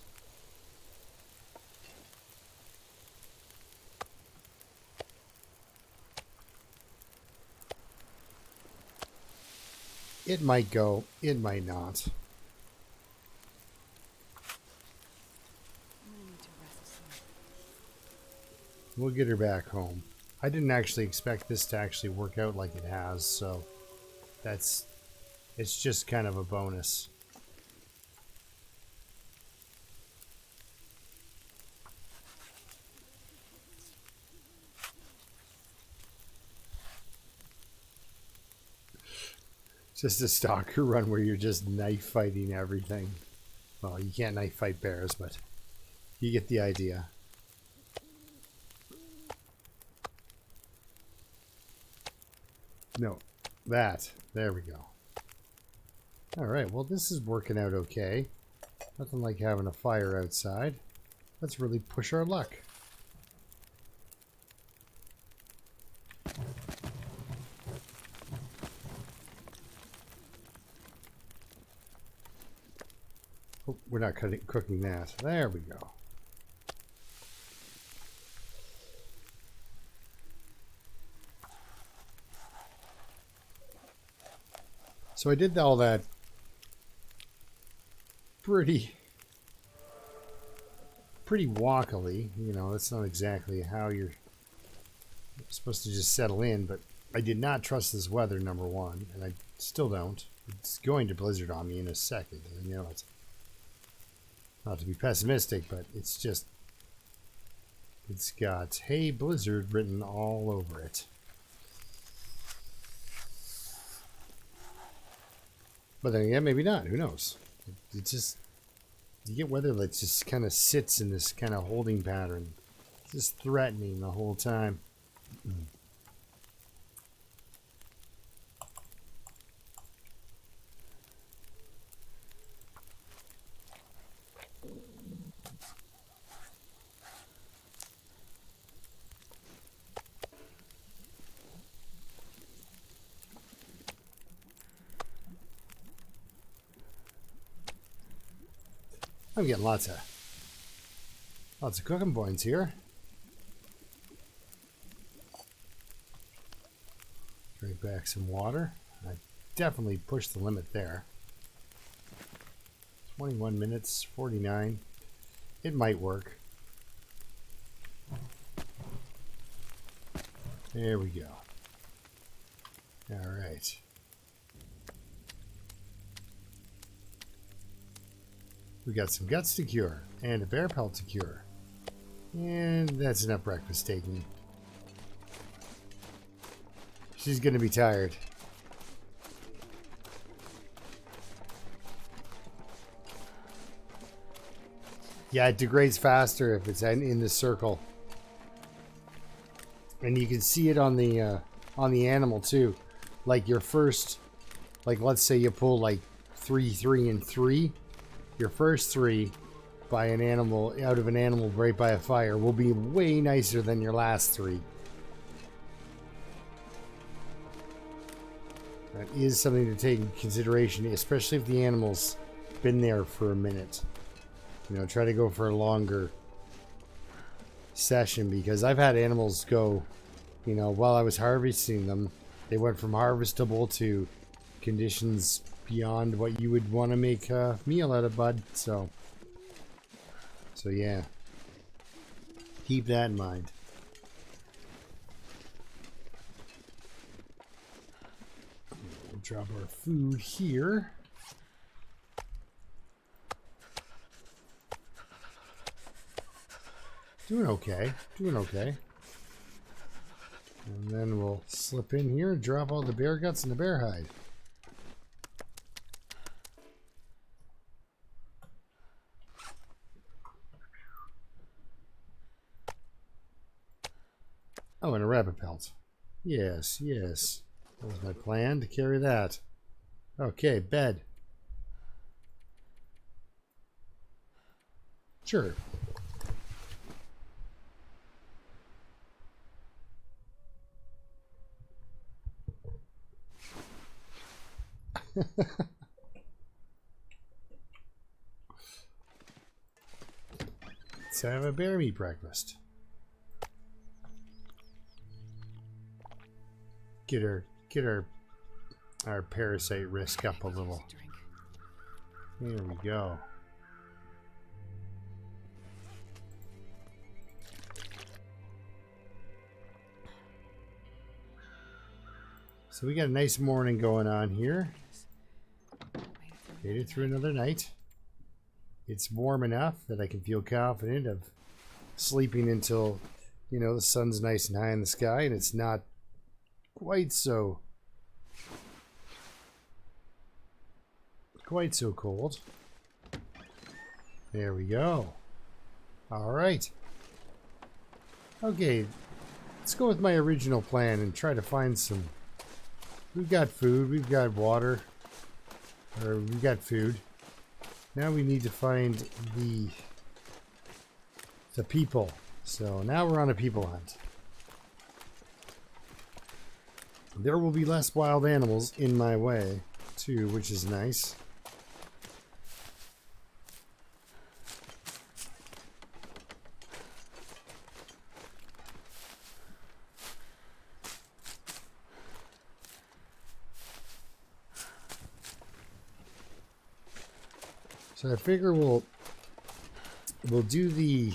It might go, it might not. I'm gonna need to rest some. We'll get her back home. I didn't actually expect this to actually work out like it has, so it's just kind of a bonus. Just a stalker run where you're just knife fighting everything. Well, you can't knife fight bears, but you get the idea. No, that. There we go. Alright, well this is working out okay. Nothing like having a fire outside. Let's really push our luck. Oh, we're not cooking that. There we go. So I did all that pretty walkily. You know, that's not exactly how you're supposed to just settle in, but I did not trust this weather, number one, and I still don't. It's going to blizzard on me in a second. I know it's not to be pessimistic, but it's just, it's got "Hey Blizzard" written all over it. But then again, maybe not. Who knows? It just, you get weather that just kind of sits in this kind of holding pattern, just threatening the whole time. I'm getting lots of cooking points here. Drink back some water. I definitely pushed the limit there. 21 minutes, 49. It might work. There we go. All right. We got some guts to cure and a bear pelt to cure. And that's enough breakfast taking. She's gonna be tired. Yeah, it degrades faster if it's in the circle. And you can see it on the animal too. Like your first, like let's say you pull like 3, 3, and 3. Your first 3 by an animal, out of an animal right by a fire, will be way nicer than your last 3. That is something to take into consideration, especially if the animal's been there for a minute. You know, try to go for a longer session because I've had animals go, you know, while I was harvesting them, they went from harvestable to conditions beyond what you would want to make a meal out of, bud. So yeah, keep that in mind. We'll drop our food here. Doing okay. Doing okay. And then we'll slip in here and drop all the bear guts and the bear hide. Oh, and a rabbit pelt. Yes, yes. That was my plan, to carry that. Okay, bed. Sure. Let's have a bear meat breakfast. Get our parasite risk up a little. There we go. So we got a nice morning going on here. Made it through another night. It's warm enough that I can feel confident of sleeping until, you know, the sun's nice and high in the sky and it's not quite so cold. There we go. All right. Okay, let's go with my original plan and try to find some. We've got food, we've got water, or we've got food. Now we need to find the people. So now we're on a people hunt. There will be less wild animals in my way, too, which is nice. So I figure we'll do the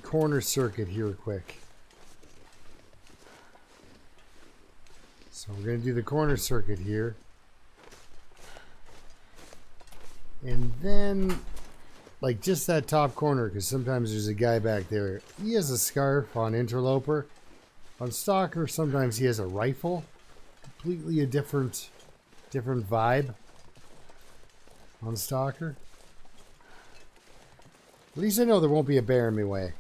corner circuit here quick. So we're going to do the corner circuit here. And then, like just that top corner, because sometimes there's a guy back there. He has a scarf on Interloper. On Stalker, sometimes he has a rifle. Completely a different vibe on Stalker. At least I know there won't be a bear in my way.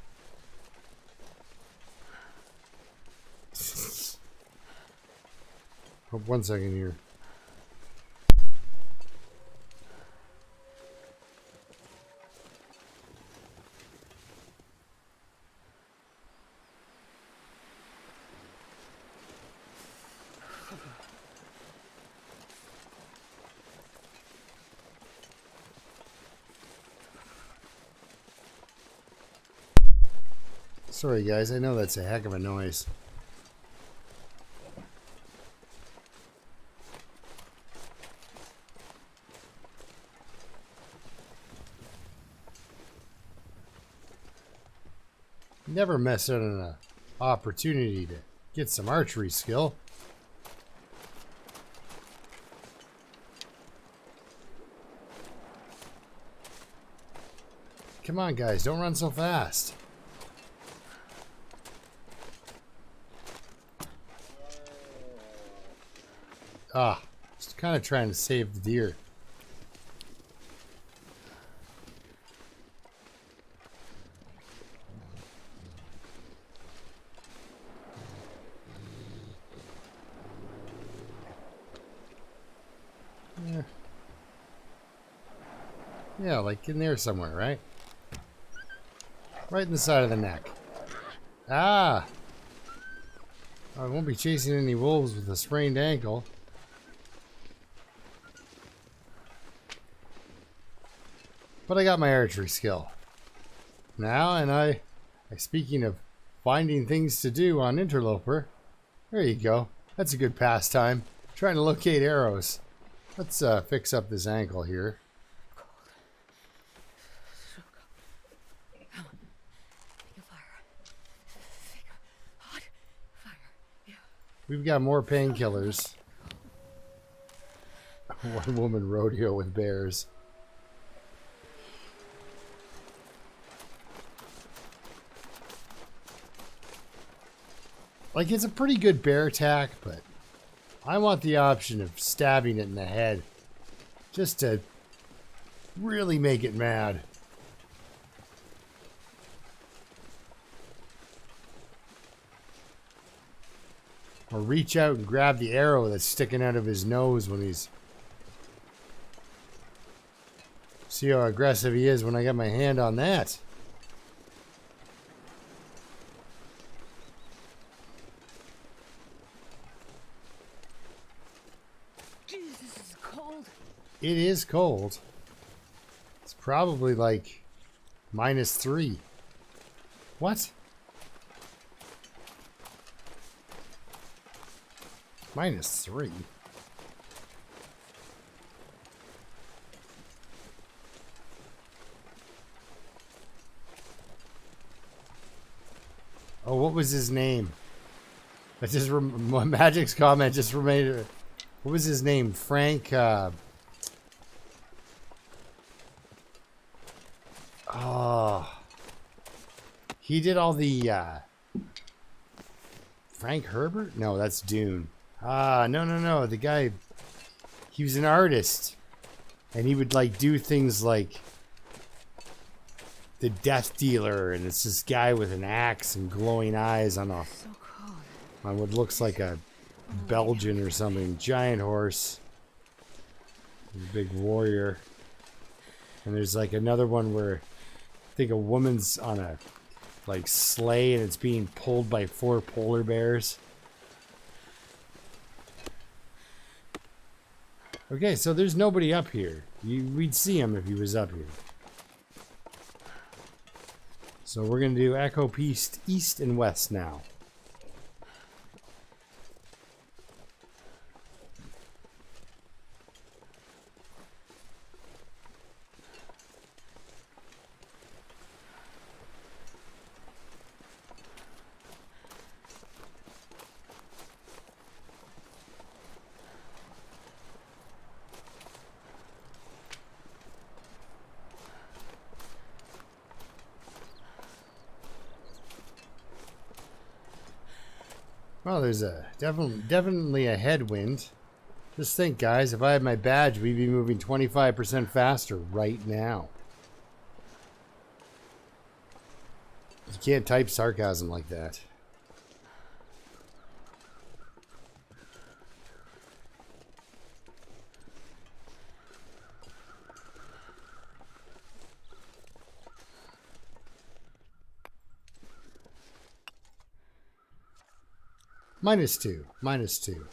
Oh, 1 second here. Sorry guys, I know that's a heck of a noise. Never miss out on an opportunity to get some archery skill. Come on guys, don't run so fast. Just kind of trying to save the deer. Yeah, like in there somewhere, right? Right in the side of the neck. Ah! I won't be chasing any wolves with a sprained ankle. But I got my archery skill now, and I speaking of finding things to do on Interloper. There you go. That's a good pastime. Trying to locate arrows. Let's fix up this ankle here. So cold. Come on. Make a fire. Make a hot fire. Yeah. We've got more painkillers. One woman rodeo with bears. Like, it's a pretty good bear attack, but I want the option of stabbing it in the head. Just to really make it mad. Or reach out and grab the arrow that's sticking out of his nose when he's... See how aggressive he is when I got my hand on that. Jesus, this is cold. It is cold. It's probably like -3. What? -3? Oh, what was his name? I just Magic's comment just remained. What was his name? Frank. Oh, he did all the. Frank Herbert? No, that's Dune. No. The guy. He was an artist, and he would like do things like the Death Dealer, and it's this guy with an axe and glowing eyes on a So cold. on what looks like a Belgian or something. Giant horse. A big warrior. And there's like another one where I think a woman's on a like sleigh and it's being pulled by 4 polar bears. Okay, so there's nobody up here. We'd see him if he was up here. So we're going to do Echo East and West now. Well, there's a definitely a headwind. Just think, guys, if I had my badge, we'd be moving 25% faster right now. You can't type sarcasm like that. -2. -2.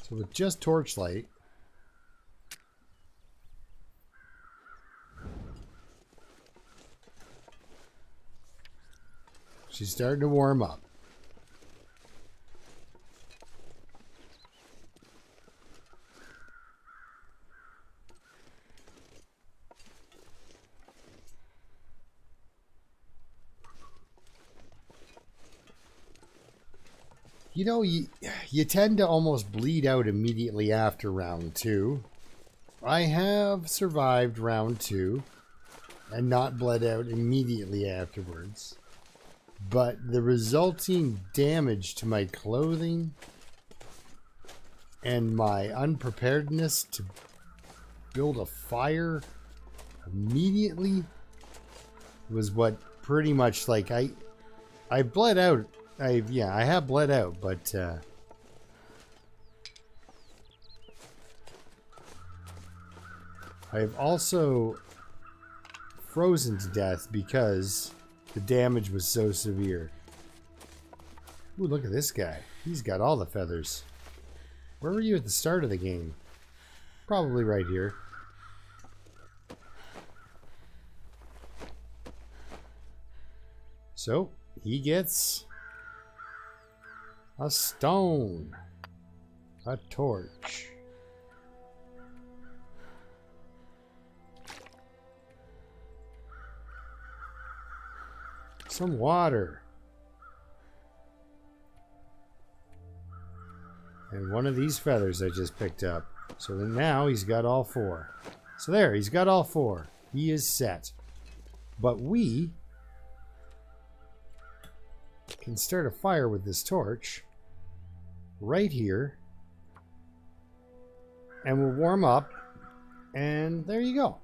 So with just torchlight, she's starting to warm up. You know, you tend to almost bleed out immediately after round 2. I have survived round 2 and not bled out immediately afterwards. But the resulting damage to my clothing and my unpreparedness to build a fire immediately was what pretty much like I bled out. I have bled out, but I've also frozen to death because the damage was so severe. Ooh, look at this guy. He's got all the feathers. Where were you at the start of the game? Probably right here. So he gets a stone, a torch. Some water. And one of these feathers I just picked up. So then now he's got all 4. So there, he's got all 4. He is set. But we can start a fire with this torch right here. And we'll warm up. And there you go.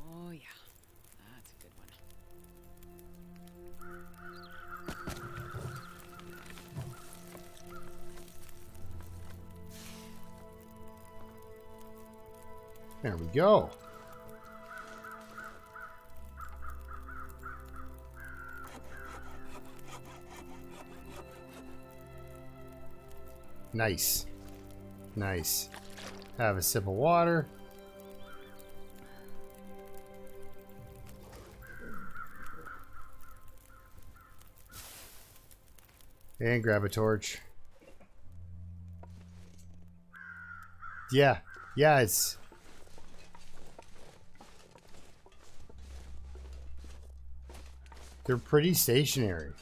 Oh, yeah. That's a good one. There we go. Nice. Nice. Have a sip of water. And grab a torch. Yeah. Yeah, it's... They're pretty stationary.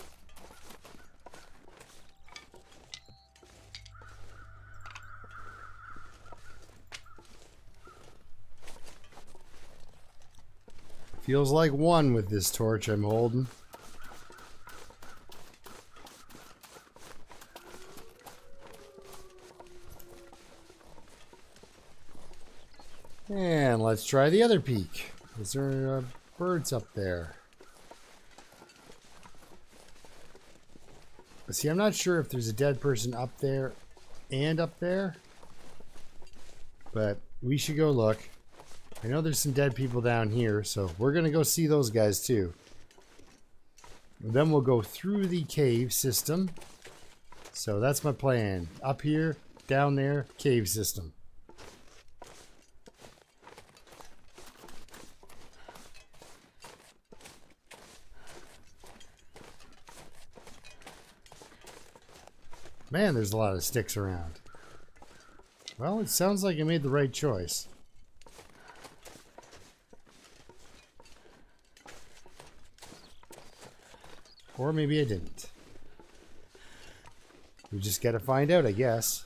Feels like one with this torch I'm holding. And let's try the other peak. Is there birds up there? See, I'm not sure if there's a dead person up there and up there. But we should go look. I know there's some dead people down here, so we're going to go see those guys too. And then we'll go through the cave system. So that's my plan. Up here, down there, cave system. Man, there's a lot of sticks around. Well, it sounds like I made the right choice. Or maybe I didn't. We just gotta find out, I guess.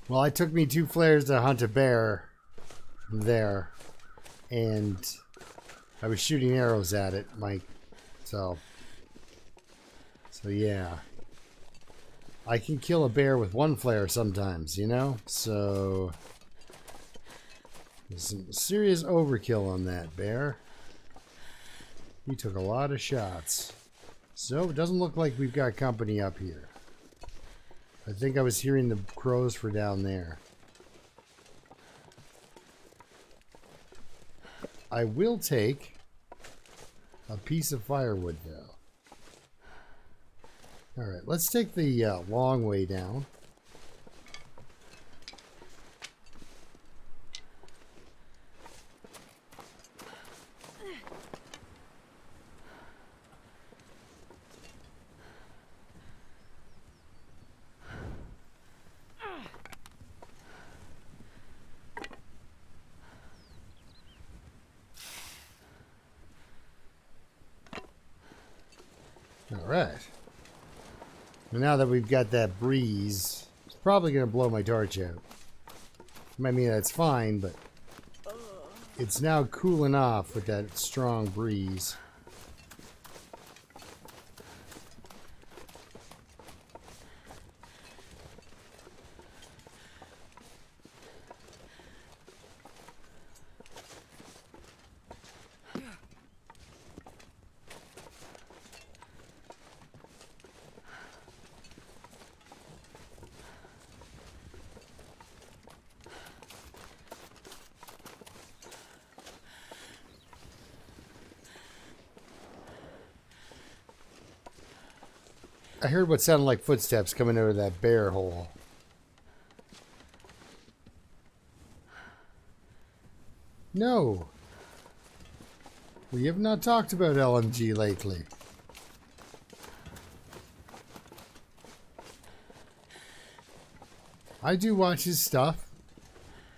Well, it took me 2 flares to hunt a bear there. And I was shooting arrows at it, Mike. So yeah. I can kill a bear with 1 flare sometimes, you know? So there's some serious overkill on that bear. He took a lot of shots. So it doesn't look like we've got company up here. I think I was hearing the crows for down there. I will take a piece of firewood though. Alright, let's take the long way down. Alright. Now that we've got that breeze, it's probably going to blow my torch out. I mean, that's fine, but it's now cooling off with that strong breeze. I heard what sounded like footsteps coming out of that bear hole. No. We have not talked about LMG lately. I do watch his stuff.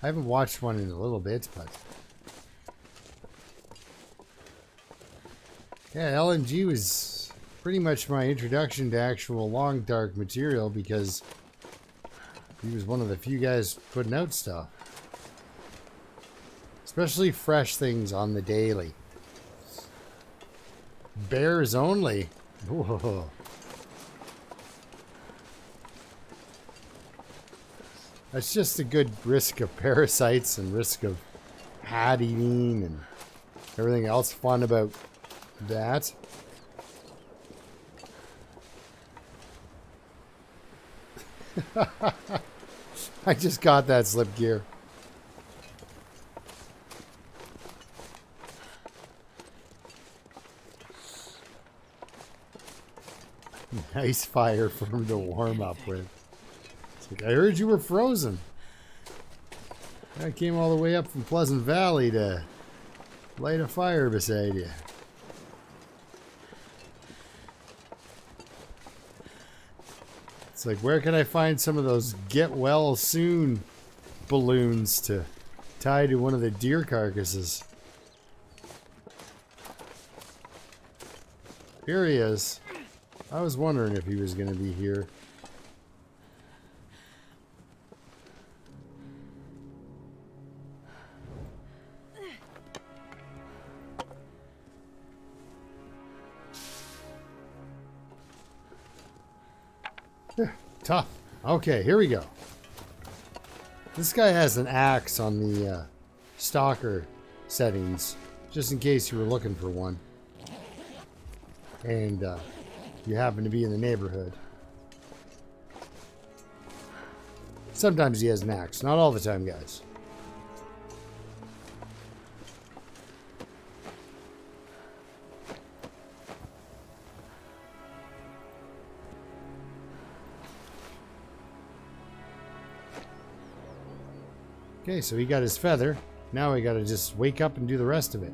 I haven't watched one in a little bit, but... yeah, LMG was pretty much my introduction to actual long dark material because he was one of the few guys putting out stuff. Especially fresh things on the daily. Bears only. Whoa. That's just a good risk of parasites and risk of hat eating and everything else fun about that. I just got that slip gear. Nice fire for him to warm up with. It's like, I heard you were frozen. I came all the way up from Pleasant Valley to light a fire beside you. It's like, where can I find some of those get well soon balloons to tie to one of the deer carcasses? Here he is. I was wondering if he was going to be here. Tough. Okay, here we go. This guy has an axe on the stalker settings, just in case you were looking for one. And you happen to be in the neighborhood. Sometimes he has an axe. Not all the time, guys. Okay, so he got his feather. Now we gotta just wake up and do the rest of it.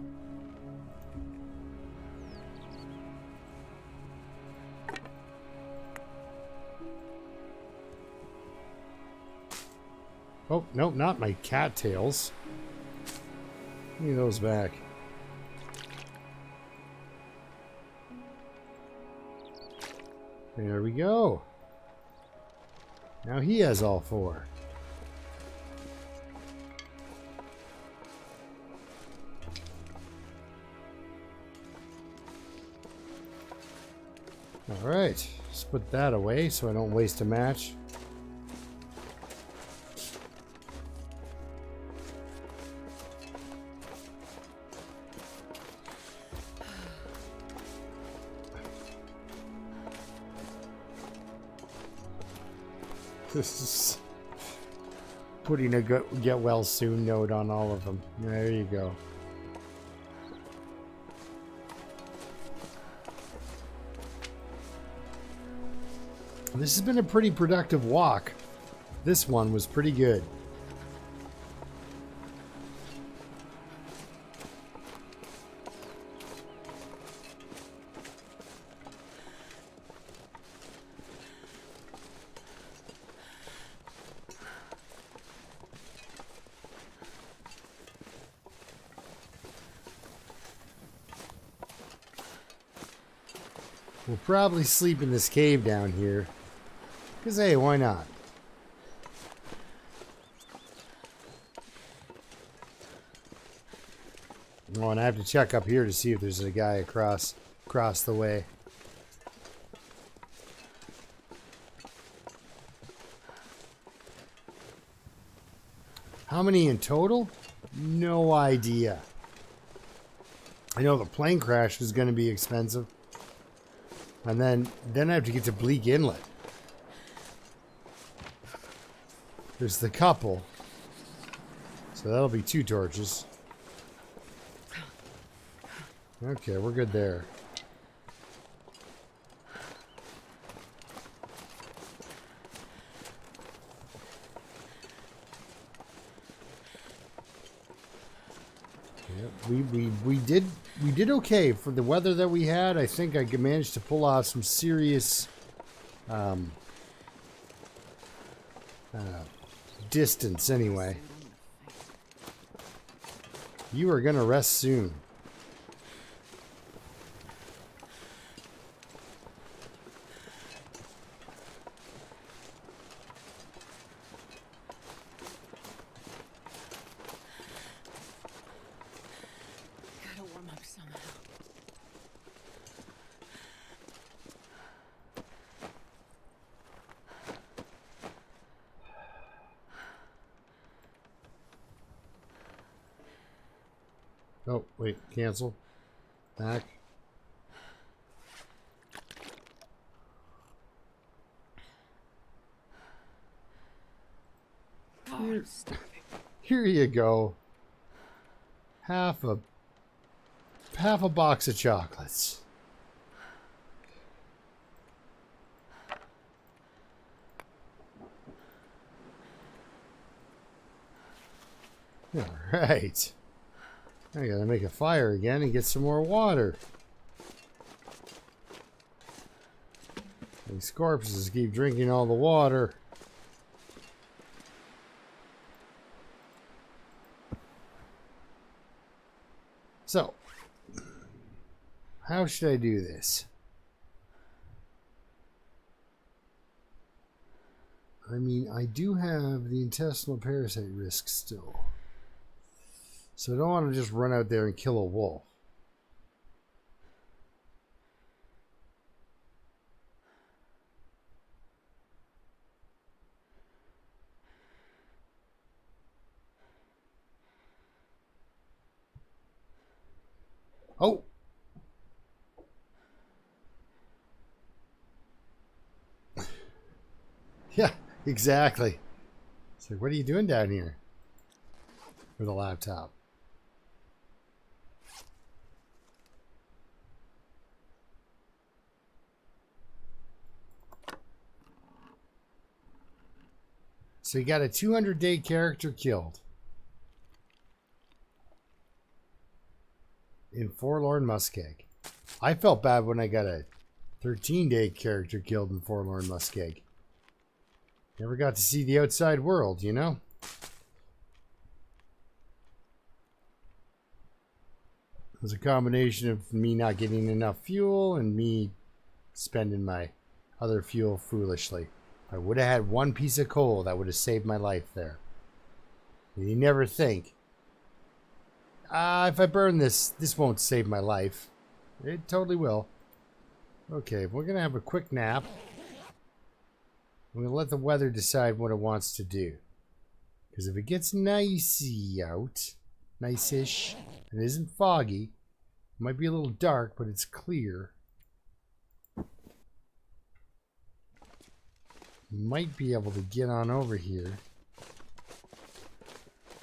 Oh, nope, not my cattails. Give me those back. There we go. Now he has all four. Alright, let's put that away so I don't waste a match. This is putting a get well soon note on all of them. There you go. This has been a pretty productive walk. This one was pretty good. We'll probably sleep in this cave down here. Because, hey, why not? Oh, and I have to check up here to see if there's a guy across the way. How many in total? No idea. I know the plane crash was going to be expensive. And then I have to get to Bleak Inlet. There's the couple. So that'll be 2 torches. Okay, we're good there. Yep, we did okay for the weather that we had. I think I managed to pull off some serious distance anyway. You are gonna rest soon. Gotta warm up somehow. Oh, wait, cancel. Back. Oh, I'm starving. Here you go. Half a box of chocolates. All right. I gotta make a fire again and get some more water. These corpses keep drinking all the water. So, how should I do this? I mean, I do have the intestinal parasite risk still. So I don't want to just run out there and kill a wolf. Oh! Yeah, exactly. So what are you doing down here with a laptop? So you got a 200-day character killed in Forlorn Muskeg. I felt bad when I got a 13-day character killed in Forlorn Muskeg. Never got to see the outside world, you know? It was a combination of me not getting enough fuel and me spending my other fuel foolishly. If I would have had one piece of coal, that would have saved my life there. You never think, if I burn this won't save my life. It totally will. Okay, we're going to have a quick nap. I'm going to let the weather decide what it wants to do. Because if it gets nicey out, nice-ish, and it isn't foggy, it might be a little dark, but it's clear. Might be able to get on over here.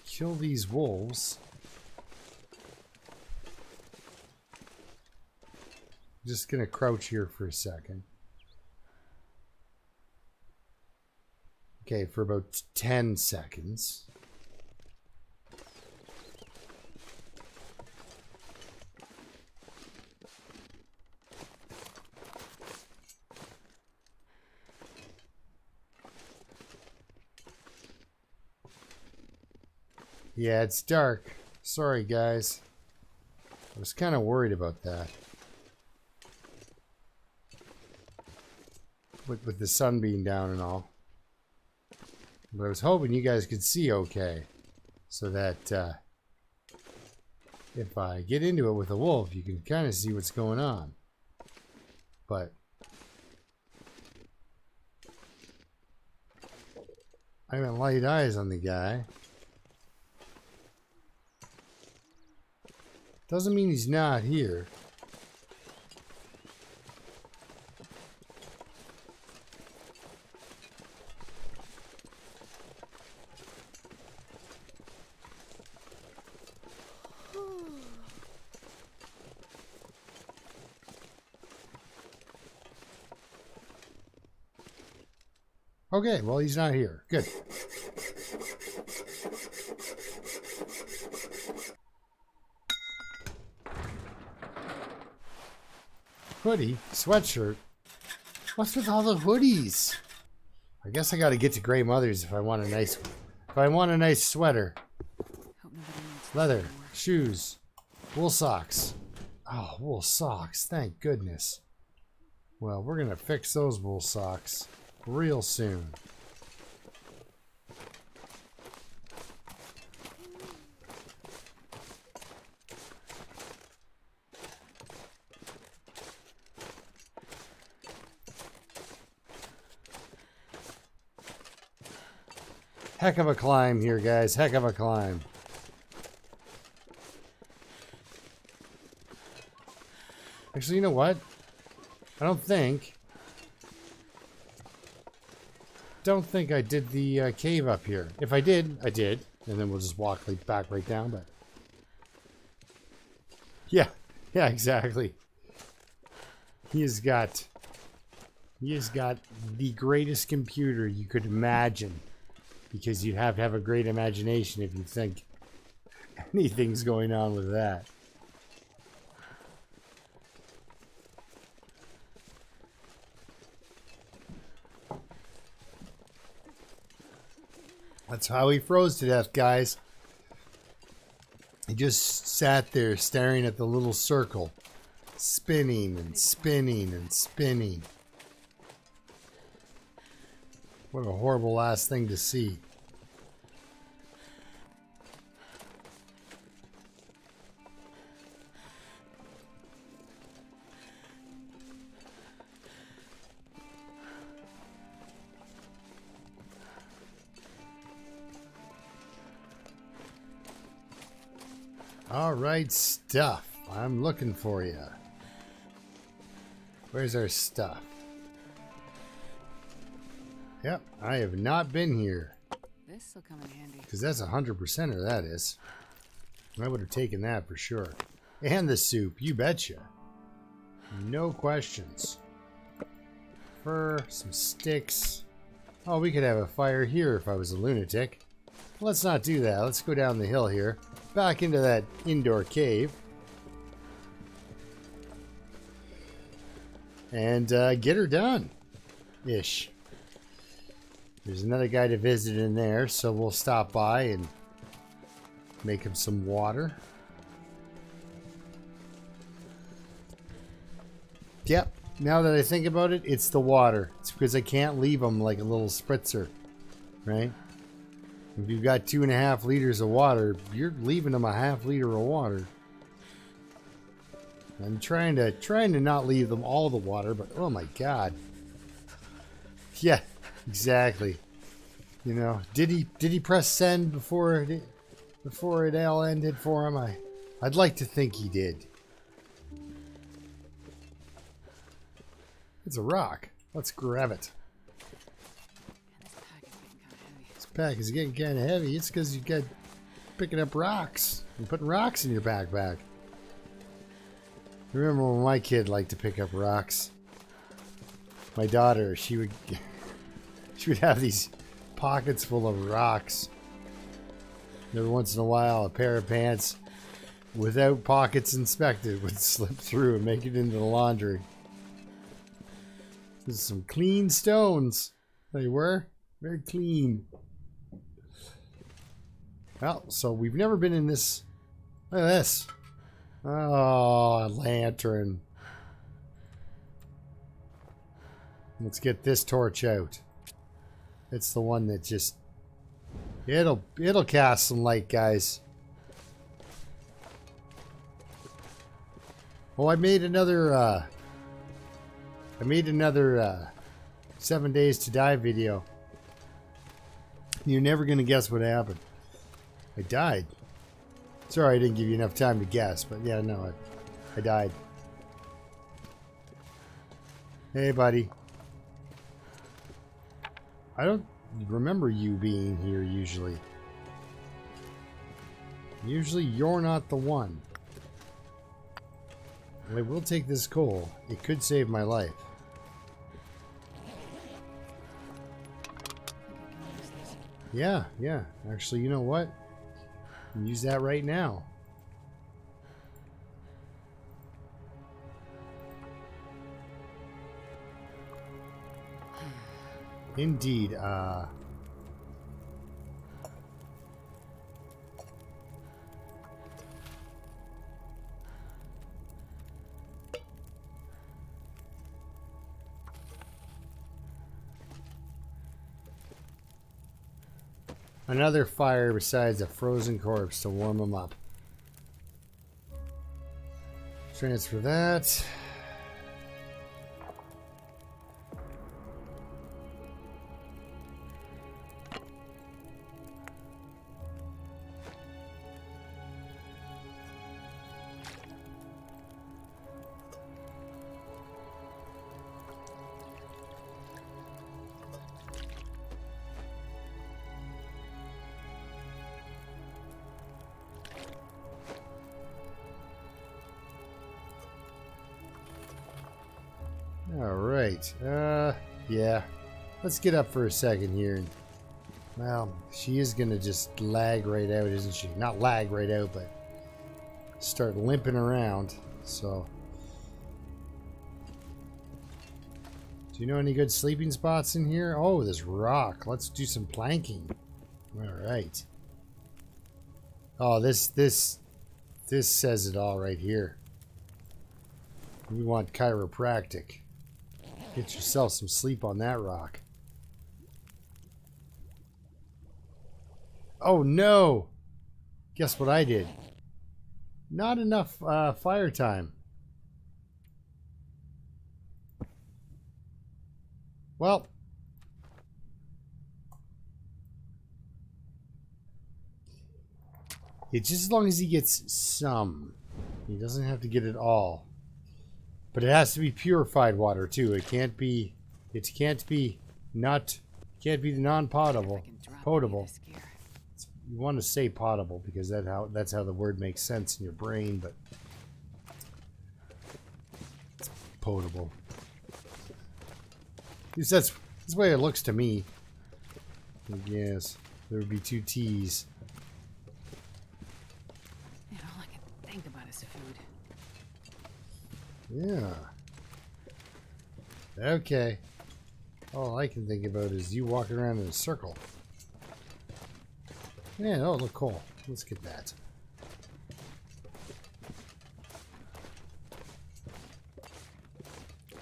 Kill these wolves. I'm just going to crouch here for a second. Okay, for about 10 seconds. Yeah, it's dark. Sorry, guys. I was kind of worried about that. With the sun being down and all. But I was hoping you guys could see okay. So that if I get into it with a wolf, you can kind of see what's going on. But I haven't light eyes on the guy. Doesn't mean he's not here. Okay, well, he's not here. Good. Hoodie? Sweatshirt? What's with all the hoodies? I guess I gotta get to Grey Mother's if I want a nice sweater. Hope nobody needs Leather, this anymore. shoes, wool socks. Oh, wool socks, thank goodness. Well, we're gonna fix those wool socks real soon. Heck of a climb here, guys. Heck of a climb. Actually, you know what? I don't think I did the cave up here. If I did, I did. And then we'll just walk back right down, but... Yeah, exactly. He has got the greatest computer you could imagine. Because you have to have a great imagination if you think anything's going on with that. That's how he froze to death, guys. He just sat there staring at the little circle, spinning and spinning and spinning. What a horrible last thing to see. All right, stuff. I'm looking for you. Where's our stuff? Yep, I have not been here. This will come in handy. Because that's 100% of that is. I would have taken that for sure. And the soup, you betcha. No questions. Fur, some sticks. Oh, we could have a fire here if I was a lunatic. Let's not do that. Let's go down the hill here. Back into that indoor cave. And get her done. Ish. There's another guy to visit in there, so we'll stop by and make him some water. Yep, now that I think about it, it's the water. It's because I can't leave him like a little spritzer, right? If you've got 2.5 liters of water, you're leaving him a half liter of water. I'm trying to not leave them all the water, but oh my god. Yeah, exactly. You know, did he press send before it all ended for him? I'd like to think he did. It's a rock. Let's grab it. This pack is getting kind of heavy. It's because you got picking up rocks and putting rocks in your backpack. Remember when my kid liked to pick up rocks? My daughter, she would have these pockets full of rocks. Every once in a while, a pair of pants without pockets inspected would slip through and make it into the laundry. This is some clean stones. They were very clean. Well, so we've never been in this. Look at this. Oh, a lantern. Let's get this torch out. It's the one that just it'll cast some light, guys. Oh, I made another 7 Days to Die video. You're never gonna guess what happened. I died. Sorry I didn't give you enough time to guess, but yeah, no, I died. Hey, buddy. I don't remember you being here usually. Usually you're not the one. I will take this coal. It could save my life. Yeah. Actually, you know what? Use that right now. Indeed. Another fire besides a frozen corpse to warm them up. Transfer that. All right. Yeah. Let's get up for a second here. Well, she is going to just lag right out, isn't she? Not lag right out, but start limping around. So, do you know any good sleeping spots in here? Oh, this rock. Let's do some planking. All right. Oh, this says it all right here. You want chiropractic. Get yourself some sleep on that rock. Oh no! Guess what I did? Not enough fire time. Well, it's just as long as he gets some. He doesn't have to get it all. But it has to be purified water too. It can't be non-potable. Potable. You want to say potable because that's how the word makes sense in your brain, but it's potable. At least that's the way it looks to me. Yes, there would be two T's. Man, all I can think about is food. Yeah. Okay. All I can think about is you walking around in a circle. Yeah, oh, look cool. Let's get that.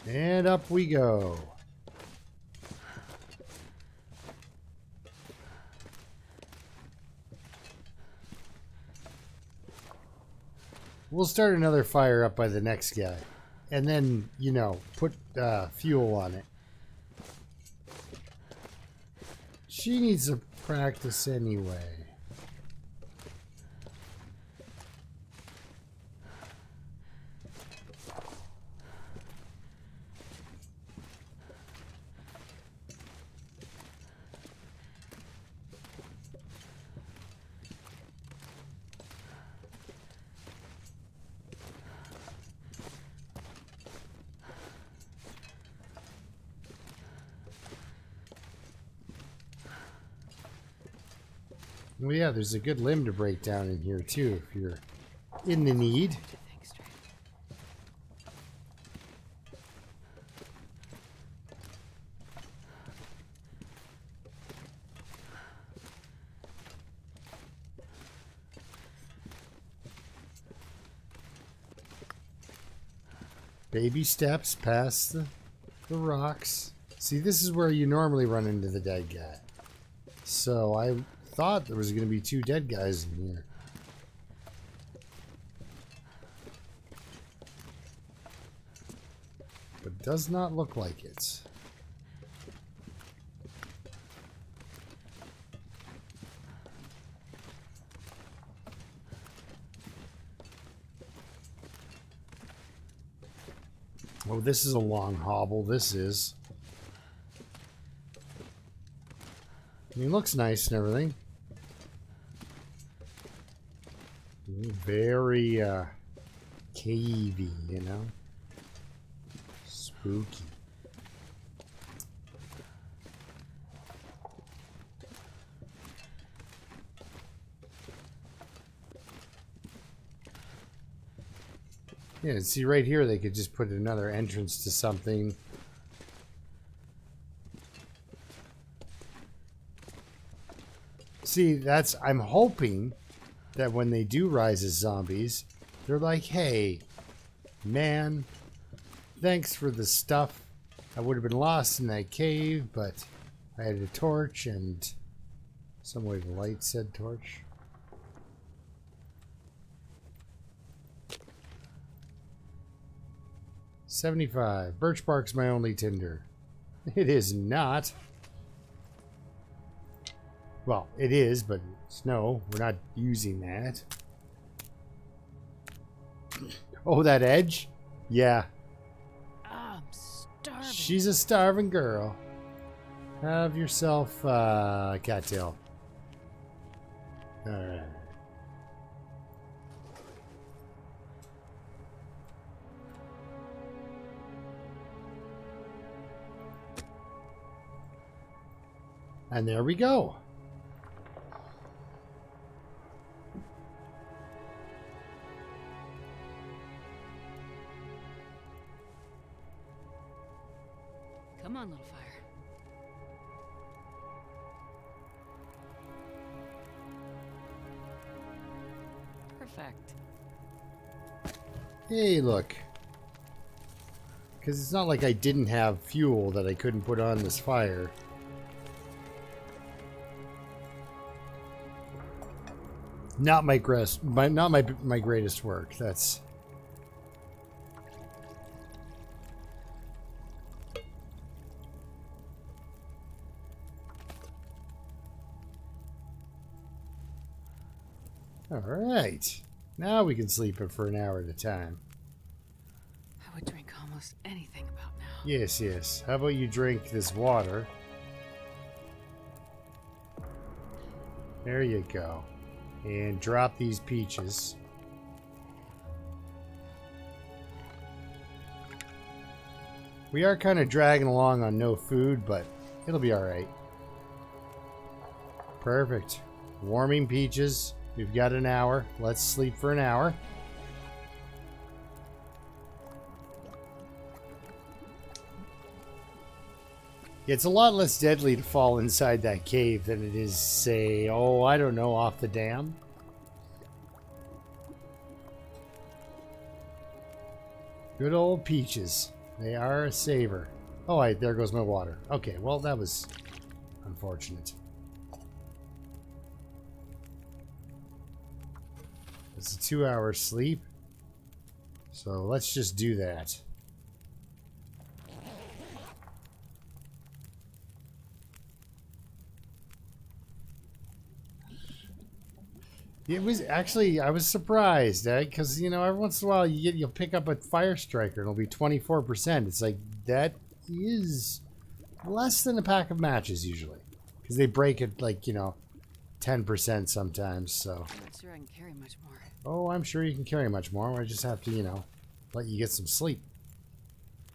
And up we go. We'll start another fire up by the next guy. And then, you know, put fuel on it. She needs to practice anyway. Well, yeah, there's a good limb to break down in here, too, if you're in the need. Baby steps past the rocks. See, this is where you normally run into the dead guy. So I thought there was going to be two dead guys in here. But it does not look like it. Oh, this is a long hobble. This is. I mean, it looks nice and everything. Very cavey, you know? Spooky. Yeah, see right here they could just put another entrance to something. See, that's... I'm hoping that when they do rise as zombies, they're like, hey, man, thanks for the stuff. I would have been lost in that cave, but I had a torch and some way the light said torch. $75. Birch bark's my only tinder. It is not. Well, it is, but no, we're not using that. Oh, that edge? Yeah. I'm starving. She's a starving girl. Have yourself a cattail. Alright. And there we go. Come on, little fire. Perfect. Hey, look. Because it's not like I didn't have fuel that I couldn't put on this fire. Not my greatest work. That's... Alright. Now we can sleep it for an hour at a time. I would drink almost anything about now. Yes, yes. How about you drink this water? There you go. And drop these peaches. We are kind of dragging along on no food, but it'll be alright. Perfect. Warming peaches. We've got an hour. Let's sleep for an hour. It's a lot less deadly to fall inside that cave than it is, say, oh, I don't know, off the dam. Good old peaches. They are a saver. Oh, there goes my water. Okay, well, that was unfortunate. It's a 2-hour sleep. So let's just do that. It was actually, I was surprised, because, you know, every once in a while you'll pick up a fire striker and it'll be 24%. It's like, that is less than a pack of matches usually. Because they break it like, you know, 10% sometimes, so. I'm not sure I can carry much more. Oh, I'm sure you can carry much more. I just have to, you know, let you get some sleep.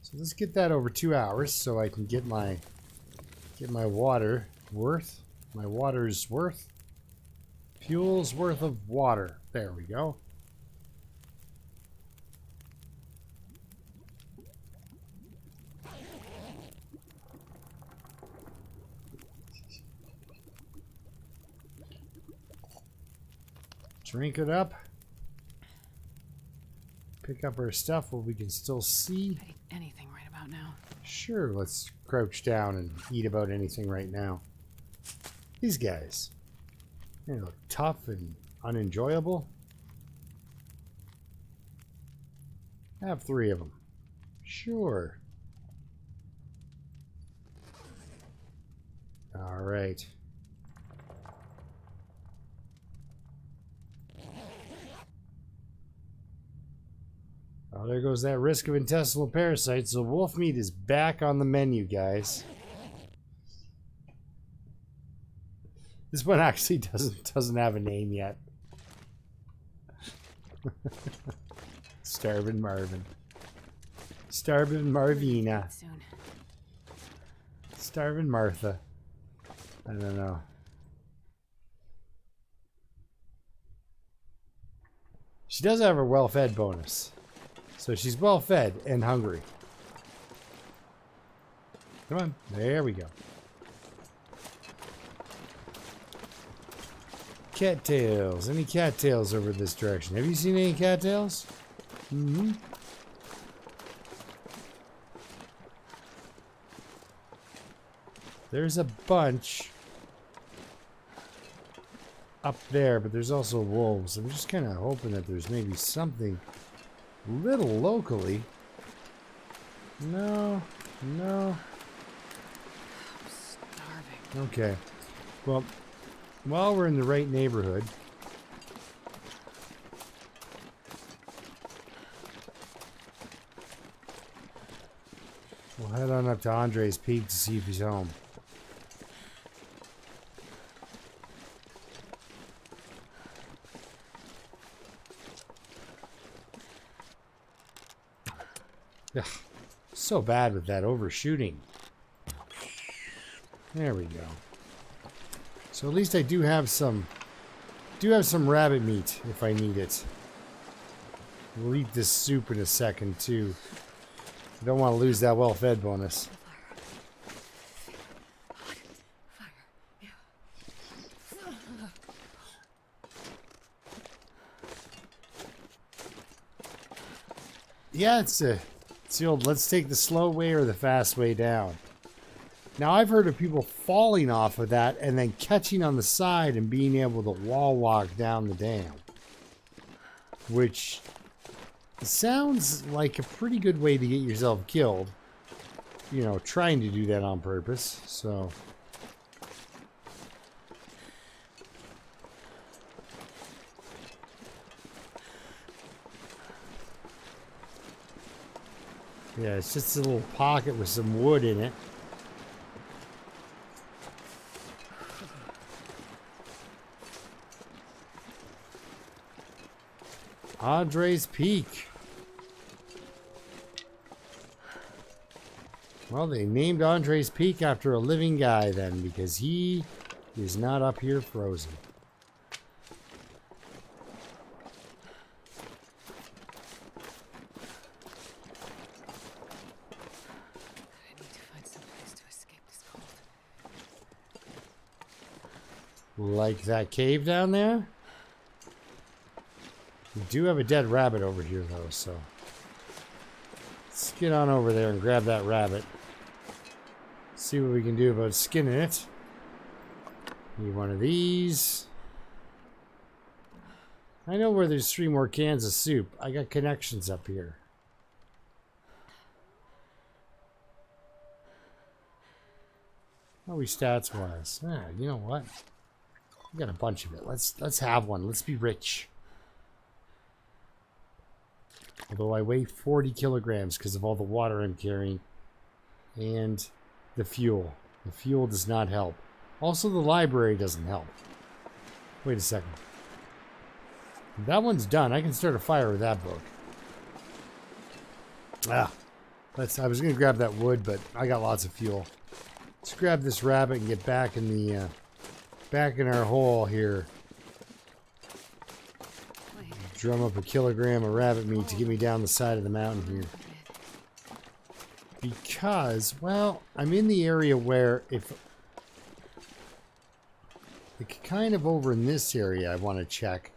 So let's get that over 2 hours so I can get my water worth. My water's worth. Fuel's worth of water. There we go. Drink it up. Pick up our stuff while we can still see. I'd eat anything right about now. Sure, let's crouch down and eat about anything right now. These guys. They look tough and unenjoyable. Have 3 of them. Sure. All right. Oh, there goes that risk of intestinal parasites. So wolf meat is back on the menu, guys. This one actually doesn't have a name yet. Starvin' Marvin. Starvin' Marvina. Soon. Starvin' Martha. I don't know. She does have her well-fed bonus. So she's well-fed and hungry. Come on. There we go. Cattails. Any cattails over this direction? Have you seen any cattails? Mm-hmm. There's a bunch up there, but there's also wolves. I'm just kind of hoping that there's maybe something little locally. No, no. I'm starving. Okay. Well, while we're in the right neighborhood, we'll head on up to Andre's Peak to see if he's home. Ugh, so bad with that overshooting. There we go. So at least I do have some rabbit meat if I need it. We'll eat this soup in a second too. I don't want to lose that well-fed bonus. Yeah, it's the old let's take the slow way or the fast way down. Now, I've heard of people falling off of that and then catching on the side and being able to wall walk down the dam. Which sounds like a pretty good way to get yourself killed. You know, trying to do that on purpose, so... Yeah, it's just a little pocket with some wood in it. Andre's Peak. Well, they named Andre's Peak after a living guy then, because he is not up here frozen. I need to find some place to escape this cold. Like that cave down there? We do have a dead rabbit over here, though, so... Let's get on over there and grab that rabbit. See what we can do about skinning it. Need one of these. I know where there's 3 more cans of soup. I got connections up here. How are we stats-wise? Ah, you know what? We got a bunch of it. Let's have one. Let's be rich. Although I weigh 40 kilograms because of all the water I'm carrying. And the fuel. The fuel does not help. Also, the library doesn't help. Wait a second. That one's done. I can start a fire with that book. Ah. I was going to grab that wood, but I got lots of fuel. Let's grab this rabbit and get back in the... back in our hole here. Drum up a kilogram of rabbit meat to get me down the side of the mountain here. Because, well, I'm in the area where if... Like, kind of over in this area I want to check.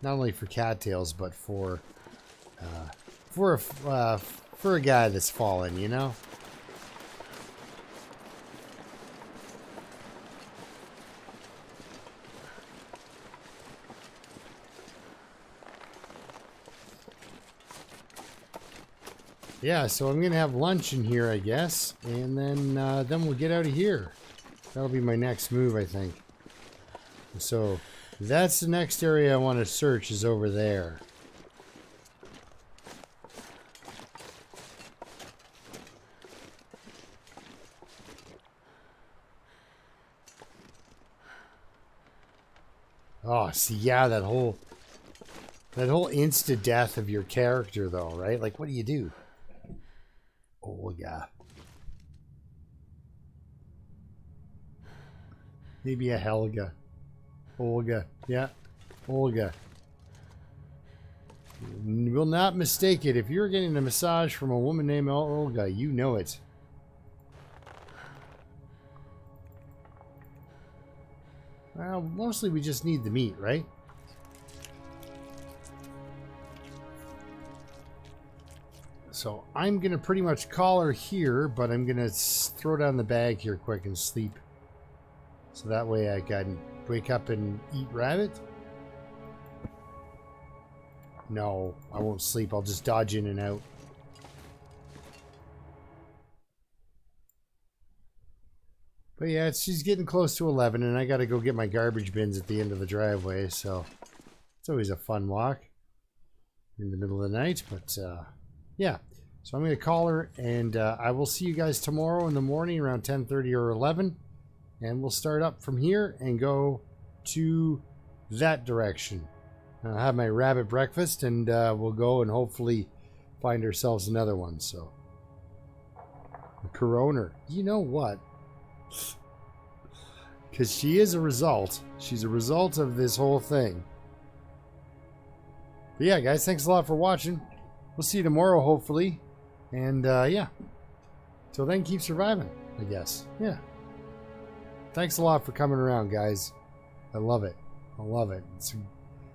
Not only for cattails, but for a guy that's fallen, you know? Yeah, so I'm gonna have lunch in here, I guess, and then we'll get out of here. That'll be my next move, I think. So that's the next area I want to search is over there. Oh, see, yeah, that whole insta death of your character, though, right? Like, what do you do? Olga. Maybe a Helga. Olga. Yeah. Olga. You will not mistake it. If you're getting a massage from a woman named Olga, you know it. Well, mostly we just need the meat, right? So I'm going to pretty much call her here, but I'm going to throw down the bag here quick and sleep. So that way I can wake up and eat rabbit. No, I won't sleep. I'll just dodge in and out. But yeah, she's getting close to 11, and I got to go get my garbage bins at the end of the driveway, so it's always a fun walk in the middle of the night. But yeah, so I'm going to call her, and I will see you guys tomorrow in the morning around 10:30 or 11, and we'll start up from here and go to that direction. I'll have my rabbit breakfast, and we'll go and hopefully find ourselves another one. So, the coroner, you know what? Because she is a result. She's a result of this whole thing. But yeah, guys, thanks a lot for watching. We'll see you tomorrow, hopefully. And yeah. Till then, keep surviving, I guess. Yeah. Thanks a lot for coming around, guys. I love it. I love it. It's a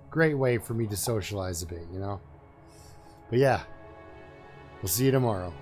great way for me to socialize a bit, you know? But yeah. We'll see you tomorrow.